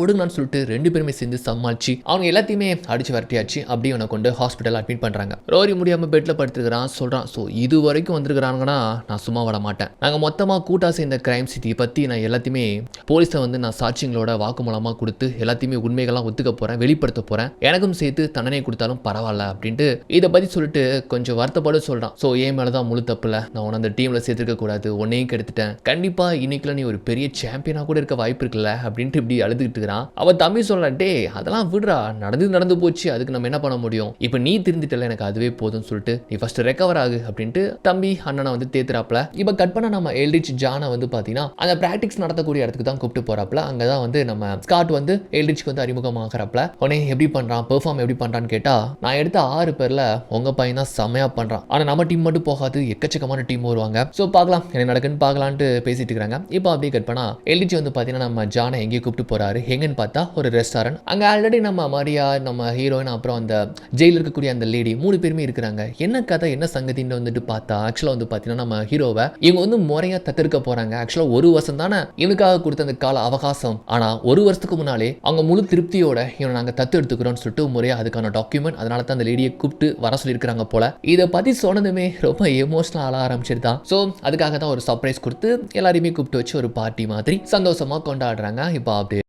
ஓடுங்கன்னு சொல்லிட்டு ரெண்டு பேருமே சேர்ந்து சமாளிச்சு அவங்க எல்லாத்தையுமே அடிச்சு வரட்டியாச்சு. அப்படியே அவனை கொண்டு ஹாஸ்பிட்டல் அட்மிட் பண்றாங்க. ரோரி முடியாம பெட்ல படுத்துக்கிறான். சொல்றான், சோ இது வரைக்கும் வந்திருக்கிறாங்கன்னா நான் சும்மா விட மாட்டேன். நாங்க மொத்தமா கூட்டா சேர்ந்த கிரைம் சிட்டி பத்தி நான் எல்லாத்தையுமே போலீஸை வந்து நான் சாட்சியங்களோட வாக்குமூலமா கொடுத்து எல்லாத்தையுமே உண்மைகள்லாம் ஒத்துக்க போறேன், வெளிப்படுத்த போறேன். எனக்கும் சேர்த்து தண்டனை கொடுத்தாலும் பரவாயில்ல அப்படின்ட்டு இதை பத்தி சொல்லிட்டு கொஞ்சம் வருத்தப்பட சொல்றான். சோ என் மேலதான் முழு தப்புல, நான் உன அந்த டீம்ல சேர்த்துக்க கூடாது, உன்னையும் கெடுத்துட்டேன். கண்டிப்பா இன்னைக்குள்ள நீ ஒரு பெரிய சாம்பியனா கூட இருக்க வாய்ப்பு இருக்குல்ல அப்படின்ட்டு இப்படி அழுதுகிட்டு இருக்கிறான். அவ தம்பி சொல்றான், டே அதெல்லாம் விடுறா, நடந்து போச்சு, அதுக்கு நம்ம என்ன பண்ண முடியும், இப்ப நீ திருந்திட்டல, எனக்கு அதுவே போதும்னு சொல்லிட்டு நீ ஃபர்ஸ்ட் ரெக்கவர் ஆகு அப்படின்ட்டு தம்பி அண்ணனை வந்து தேத்துறாப்ல. இப்ப கட் பண்ண நம்ம எல்ரிச் ஜானை வந்து பாத்தீங்கன்னா அந்த பிராக்டிக்ஸ் நடத்தக்கூடிய இடத்துக்கு தான் கூப்பிட்டு போறாப்ல. அங்கதான் வந்து நம்ம ஸ்காட் வந்து எல்ரிச்சுக்கு வந்து அறிமுகமாகறாப்ல. உடனே எப்படி பண்றான், பெர்ஃபார்ம் எப்படி பண்றான்னு கேட்டா, நான் எடுத்த 6 பேர்ல உங்க பையன் தான் செமையா பண்றான், ஆனா நம்ம டீம் மட்டும் போகாது, எக்கச்சக்கமான டீம் வருவாங்க, சோ பார்க்கலாம் என்ன நடக்குன்னு பார்க்கலான்ட்டு பேசிட்டு இருக்காங்க. இப்போ அப்படியே கட் பண்ணா எல்ரிச் வந்து பாத்தீங்கன்னா நம்ம ஜானை எங்கேயும் கூப்பிட்டு போறாரு. எங்கன்னு பார்த்தா ஒரு ரெஸ்டாரண்ட். அங்க ஆல்ரெடி நம்ம மரியா, நம்ம ஹீரோயின், அப்புறம் அந்த ஜெயில இருக்கக்கூடிய அந்த லேடி 3 பேருமே இருக்கிறாங்க. என்ன கதை என்ன சங்கதின்னு வந்துட்டு பார்த்தா ஆக்சுவலா வந்து பாத்தீங்கன்னா நம்ம ஹீரோவை இவங்க வந்து முறையா தத்தெடுக்க போறாங்க. ஆக்சுவலா 1 வருஷம் தானே இவனுக்காக கொடுத்த அந்த கால அவகாசம். ஆனா 1 வருஷத்துக்கு முன்னாலே அவங்க முழு திருப்தியோட இவனை நாங்க தத்து எடுத்துக்கிறோம்னு சொல்லிட்டு முறையா அதுக்கான டாக்குமெண்ட், அதனால தான் அந்த லேடியை கூப்பிட்டு வர சொல்லியிருக்காங்க போல. இதை பத்தி சொன்னதுமே ரொம்ப எமோஷனல் ஆள ஆரம்பிச்சிருதான். ஸோ அதுக்காக தான் ஒரு சர்ப்ரைஸ் கொடுத்து எல்லாரையுமே கூப்பிட்டு வச்சு ஒரு பார்ட்டி மாதிரி சந்தோஷமா கொண்டாடுறாங்க. இப்போ அப்படியே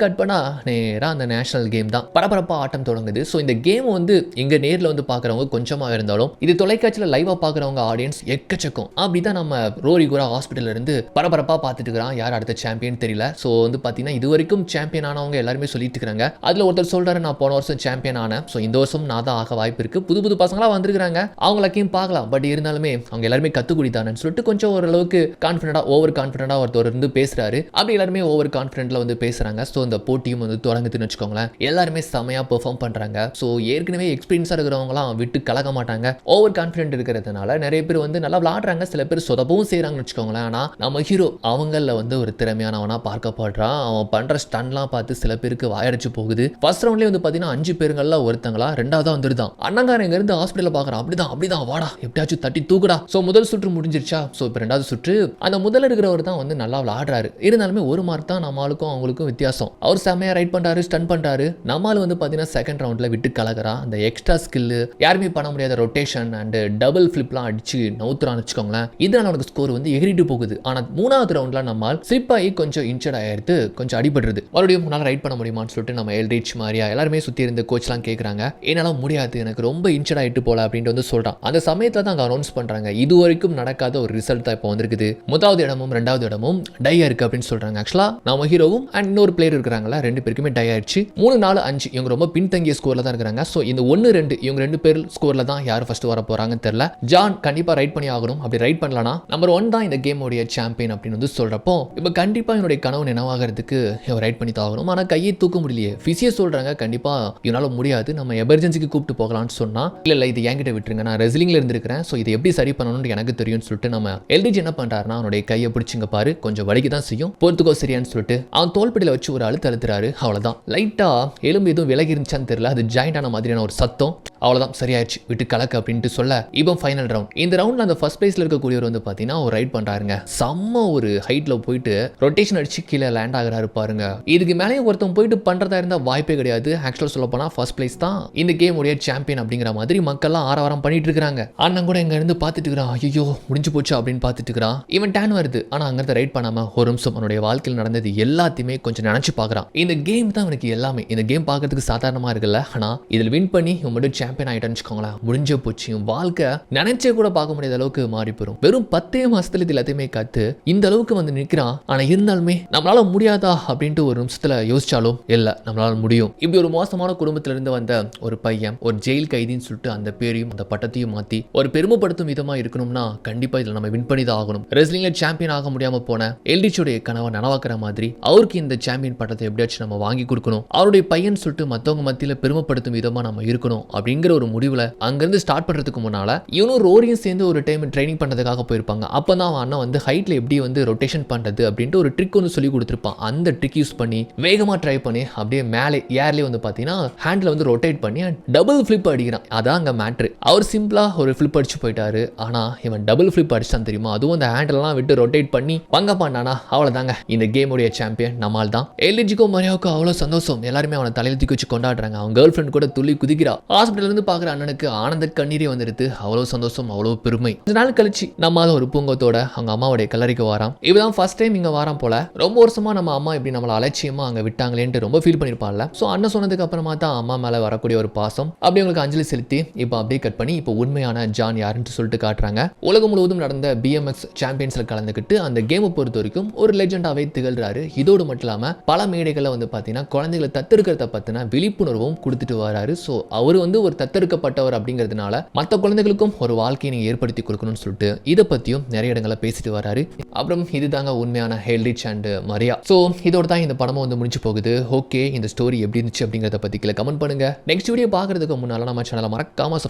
கட் பண்ணா நேராக அந்த நேஷனல் கேம் தான் பரபரப்பாக ஆட்டம் தொடங்குது. ஸோ இந்த கேம் வந்து இங்கே நேரில் வந்து பார்க்குறவங்க கொஞ்சமாக இருந்தாலும் இது தொலைக்காட்சியில் லைவாக பார்க்குறவங்க ஆடியன்ஸ் எக்கச்சக்கம். அப்படி தான் நம்ம ரோரி கூட ஹாஸ்பிட்டலில் இருந்து பரபரப்பாக பார்த்துட்டு இருக்கிறான். யார் அடுத்த சாம்பியன் தெரியல. ஸோ வந்து பார்த்தீங்கன்னா இது வரைக்கும் சாம்பியன் ஆனவங்க எல்லாருமே சொல்லிட்டு இருக்காங்க. அதில் ஒருத்தர் சொல்கிறாரு, நான் போன வருஷம் சாம்பியன் ஆனேன், ஸோ இந்த வருஷம் நான் தான் ஆக வாய்ப்பு இருக்குது. புது பசங்களாக வந்திருக்காங்க, அவங்களையும் பார்க்கலாம். பட் இருந்தாலுமே அவங்க எல்லாருமே கற்றுக்குடி தானேன்னு சொல்லிட்டு கொஞ்சம் ஓரளவுக்கு கான்ஃபிடென்ட்டாக ஓவர் கான்ஃபிடென்ட்டாக ஒருத்தர் இருந்து பேசுகிறாரு. அப்படி எல்லாருமே ஓவர் கான்ஃபிடென்ட்டில் வந்து பேசுகிறாங்க. ஸோ இந்த போட்டியும் வந்து தொடங்குதுன்னு வச்சுக்கோங்களேன். எல்லாருமே செமையா பெர்ஃபார்ம் பண்றாங்க. ஸோ ஏற்கனவே எக்ஸ்பீரியன்ஸாக இருக்கிறவங்களாம் விட்டு கலக்க மாட்டாங்க. ஓவர் கான்ஃபிடென்ட் இருக்கிறதுனால நிறைய பேர் வந்து நல்லா விளாடுறாங்க, சில பேர் சொதப்பவும் செய்கிறாங்கன்னு வச்சுக்கோங்களேன். ஆனால் நம்ம ஹீரோ அவங்களில் வந்து ஒரு திறமையானவனா பார்க்கப்படுறான். அவன் பண்ற ஸ்டன்லாம் பார்த்து சில பேருக்கு வாயடிச்சு போகுது. ஃபர்ஸ்ட் ரவுண்ட்லேயே வந்து பார்த்தீங்கன்னா 5 பேருங்கள்ல ஒருத்தங்களா 2ஆவதா வந்துருதான். அண்ணங்காரன் இங்க இருந்து ஹாஸ்பிட்டலில் பார்க்குறான். அப்படிதான் வாடா, எப்படியாச்சும் தட்டி தூக்குடா. ஸோ முதல் சுற்று முடிஞ்சிருச்சா. ஸோ இப்போ 2வது சுற்று அந்த முதல்ல இருக்கிறவர் தான் வந்து நல்லா விளாடுறாரு. இருந்தாலுமே ஒரு மார்க் தான் நம்மளுக்கும் அவங்களுக்கும் வித்தியாசம். அவர் செமையா ரைட் பண்றாரு, ஸ்டன் பண்றாரு. நம்மால வந்து பாத்தீங்கன்னா செகண்ட் ரவுண்ட்ல விட்டு கலக்குறான். அந்த எக்ஸ்ட்ரா ஸ்கில் யாருமே பண்ண முடியாத ரொட்டேஷன் அண்ட் டபுள் ஃபிளிப்லாம் அடிச்சு நவுத்துறான்னு வச்சுக்கோங்களேன். இதனால அவனுக்கு ஸ்கோர் வந்து எகிரிட்டு போகுது. ஆனா 3வது ரவுண்ட்ல நம்மால் ஸ்லிப் ஆகி கொஞ்சம் இன்ச்சர்ட் ஆயிடுது, கொஞ்சம் அடிபடுறது. மறுபடியும் முன்னால ரைட் பண்ண முடியுமான்னு சொல்லிட்டு நம்ம எல்ரிச், மாரியா எல்லாருமே சுத்தி இருந்த கோச்லாம் கேட்கறாங்க. என்னால முடியாது, எனக்கு ரொம்ப இன்ச்சர்ட் ஆயிட்டு போல அப்படின்ட்டு வந்து சொல்றான். அந்த சமயத்துல தான் அங்க அனௌன்ஸ் பண்றாங்க, இது வரைக்கும் நடக்காத ஒரு ரிசல்ட் தான் இப்போ வந்திருக்குது. 1வது இடமும் 2வது இடமும் டை இருக்கு அப்படின்னு சொல்றாங்க. ஆக்சுவலா நம்ம ஹீரோவும் அண்ட் இன்னொரு பிளேயர் இருக்காங்க, 2 பேருக்குமே டை ஆயிடுச்சு. 3, 4, 5 இவங்க ரொம்ப பின்தங்கிய ஸ்கோர்ல தான் இருக்காங்க. சோ இந்த 1, 2 இவங்க 2 பேர் ஸ்கோர்ல தான் யார் ஃபர்ஸ்ட் வர போறாங்கன்னு தெரியல. ஜான் கண்டிப்பா ரைட் பண்ணி ஆகணும். அப்படி ரைட் பண்ணலனா நம்பர் 1 தான் இந்த கேம் உடைய சாம்பியன் அப்படின்னு வந்து சொல்றப்போ இப்போ கண்டிப்பா என்னுடைய கனவு நினைவாகிறதுக்கு இவன் ரைட் பண்ணி தான் ஆகணும். ஆனா கையை தூக்க முடியலையே. பிசியோ சொல்றாங்க, கண்டிப்பா இவனால முடியாது, நம்ம எமர்ஜென்சிக்கு கூப்பிட்டு போகலாம்னு சொன்னா, இல்ல இது என்கிட்ட விட்டுருங்க, நான் ரெஸ்லிங்ல இருந்திருக்கிறேன், சோ இதை எப்படி சரி பண்ணணும்னு எனக்கு தெரியும்னு சொல்லிட்டு நம்ம எல்ரிச் என்ன பண்றாருன்னா, அவனுடைய கையை பிடிச்சிங்க பாரு, கொஞ்சம் வலிக்கு தான் செய்யும், பொறுத்துக்கோ சரியான்னு சொல்லிட்டு அவன் தோள்படியில வச்சு ஒரு அழுத்துறாரு. அவ்வளவுதான். லைட்டா எலும்பு எதுவும் விலகி இருந்துச்சான்னு தெரியல, அது ஜாயிண்ட் ஆன மாதிரியான ஒரு சத்தம். அவ்வளவுதான், சரியாயிடுச்சு, விட்டு கலக்கு அப்படின்ட்டு சொல்ல இப்போ ஃபைனல் ரவுண்ட். இந்த ரவுண்ட்ல அந்த ஃபர்ஸ்ட் பிளேஸ்ல இருக்கக்கூடியவர் வந்து பாத்தீங்கன்னா ஒரு ரைட் பண்றாருங்க. செம்ம ஒரு ஹைட்ல போயிட்டு ரொட்டேஷன் அடிச்சு கீழே லேண்ட் ஆகுறாரு பாருங்க. இதுக்கு மேலே ஒருத்தன் போயிட்டு பண்றதா இருந்தா வாய்ப்பே கிடையாது. ஆக்சுவலா சொல்ல போனா ஃபர்ஸ்ட் பிளேஸ் தான் இந்த கேம் உடைய சாம்பியன் அப்படிங்கிற மாதிரி மக்கள்லாம் ஆரவாரம் பண்ணிட்டு இருக்காங்க. அண்ணன் கூட இங்க இருந்து பாத்துட்டு இருக்கிறான், ஐயோ முடிஞ்சு போச்சு அப்படின்னு பாத்துட்டு இருக்கிறான். இவன் டேன் வருது, ஆனா அங்க ரைட் பண்ணாம ஒரு நிமிஷம் அவனுடைய வாழ்க்கையில் நடந்தது எல்லாத்தையுமே கொஞ்சம் நினைச்சு நினைச்சு பார்க்கறான். இந்த கேம் தான் இவனுக்கு எல்லாமே. இந்த கேம் பார்க்கறதுக்கு சாதாரணமா இருக்குல்ல, ஆனா இதில் வின் பண்ணி இவன் மட்டும் சாம்பியன் ஆயிட்டான்னு வச்சுக்கோங்களேன், முடிஞ்ச போச்சு. இவன் வாழ்க்கை நினைச்சே கூட பார்க்க முடியாத அளவுக்கு மாறி போயிடும். வெறும் 10 மாசத்துல இது எல்லாத்தையுமே கத்து இந்த அளவுக்கு வந்து நிற்கிறான். ஆனா இருந்தாலுமே நம்மளால முடியாதா அப்படின்ட்டு ஒரு நிமிஷத்துல யோசிச்சாலும் இல்ல, நம்மளால முடியும். இப்படி ஒரு மோசமான குடும்பத்துல இருந்து வந்த ஒரு பையன் ஒரு ஜெயில் கைதின்னு சொல்லிட்டு அந்த பேரையும் அந்த பட்டத்தையும் மாத்தி ஒரு பெருமைப்படுத்தும் விதமா இருக்கணும்னா கண்டிப்பா இதுல நம்ம வின் பண்ணி தான் ஆகணும். ரெஸ்லிங்ல சாம்பியன் ஆக முடியாம போன எல்டிச்சோடைய கனவை நனவாக்குற மாதிரி அவருக்கு இந்த சாம்பியன் பட்டத்தை எப்படியாச்சும் நம்ம வாங்கி கொடுக்கணும். அவருடைய பையன் சொல்லிட்டு மத்தவங்க மத்தியில பெருமைப்படுத்தும் விதமா நம்ம இருக்கணும் அப்படிங்கிற ஒரு முடிவுல அங்கிருந்து ஸ்டார்ட் பண்றதுக்கு முன்னால இவனும் ரோரியும் சேர்ந்து ஒரு டைம் ட்ரைனிங் பண்றதுக்காக போயிருப்பாங்க. அப்பதான் அவன் அண்ணன் வந்து ஹைட்ல எப்படி வந்து ரொட்டேஷன் பண்றது அப்படின்ட்டு ஒரு ட்ரிக் ஒன்று சொல்லி கொடுத்துருப்பான். அந்த ட்ரிக் யூஸ் பண்ணி வேகமா ட்ரை பண்ணி அப்படியே மேலே ஏர்லயே வந்து பாத்தீங்கன்னா ஹேண்ட்ல வந்து ரொட்டேட் பண்ணி டபுள் ஃபிளிப் அடிக்கிறான். அதான் அங்க மேட்ரு. அவர் சிம்பிளா ஒரு ஃபிளிப் அடிச்சு போயிட்டாரு. ஆனா இவன் டபுள் ஃபிளிப் அடிச்சான் தெரியுமா, அதுவும் அந்த ஹேண்ட்லாம் விட்டு ரொட்டேட் பண்ணி பங்க பண்ணானா அவ்வளவுதாங்க இந்த கேமுடைய சாம்பியன் நம்மால் தான். எல்ஜிக்கோ மரியாவுக்கு அவ்வளவு சந்தோஷம். எல்லாருமே அவனை தலையில தூக்கி வச்சு கொண்டாடுறாங்க. அவன் கேர்ள் ஃப்ரெண்ட் கூட துள்ளி குதிக்கிறா. ஹாஸ்பிட்டல் இருந்து பாக்குற அண்ணனுக்கு ஆனந்த கண்ணீரே வந்துடுது. அவ்வளவு சந்தோஷம், அவ்வளவு பெருமை. கொஞ்ச நாள் கழிச்சு நம்மால ஒரு பூங்கத்தோட அவங்க அம்மாவுடைய கல்லறைக்கு வாராம். இவதான் ஃபர்ஸ்ட் டைம் இங்க வாராம் போல. ரொம்ப வருஷமா நம்ம அம்மா இப்படி நம்மள அலட்சியமா அங்க விட்டாங்களேன்ட்டு ரொம்ப ஃபீல் பண்ணிருப்பான்ல. சோ அண்ணன் சொன்னதுக்கு அப்புறமா தான் அம்மா மேல வரக்கூடிய ஒரு பாசம் அப்படி உங்களுக்கு அஞ்சலி செலுத்தி இப்போ அப்படியே கட் பண்ணி இப்போ உண்மையான ஜான் யாருன்னு சொல்லிட்டு காட்டுறாங்க. உலகம் முழுவதும் நடந்த BMX சாம்பியன்ஸ்ல கலந்துக்கிட்டு அந்த கேமை பொறுத்த வரைக்கும் ஒரு லெஜெண்டாவே திகழ்றாரு. இதோடு மட்டும் இல்லாம பல மேடைகள்ல வந்து பாத்தீங்கன்னா குழந்தைகளை தத்தெடுக்கிறத பத்தின விழிப்புணர்வும் கொடுத்துட்டு வராரு. சோ அவர் வந்து ஒரு தத்தெடுக்கப்பட்டவர் அப்படிங்கிறதுனால மற்ற குழந்தைகளுக்கும் ஒரு வாழ்க்கையை நீங்க ஏற்படுத்தி கொடுக்கணும்னு சொல்லிட்டு இதை பத்தியும் நிறைய இடங்களை பேசிட்டு வராரு. அப்புறம் இதுதாங்க உண்மையான ஹெல்ரிச் அண்ட் மரியா. சோ இதோட தான் இந்த படமும் வந்து முடிஞ்சு போகுது. ஓகே, இந்த ஸ்டோரி எப்படி இருந்துச்சு அப்படிங்கறத பத்தி கீழே கமெண்ட் பண்ணுங்க. நெக்ஸ்ட் வீடியோ பார்க்கறதுக்கு முன்னால நம்ம சேனலை மறக்காம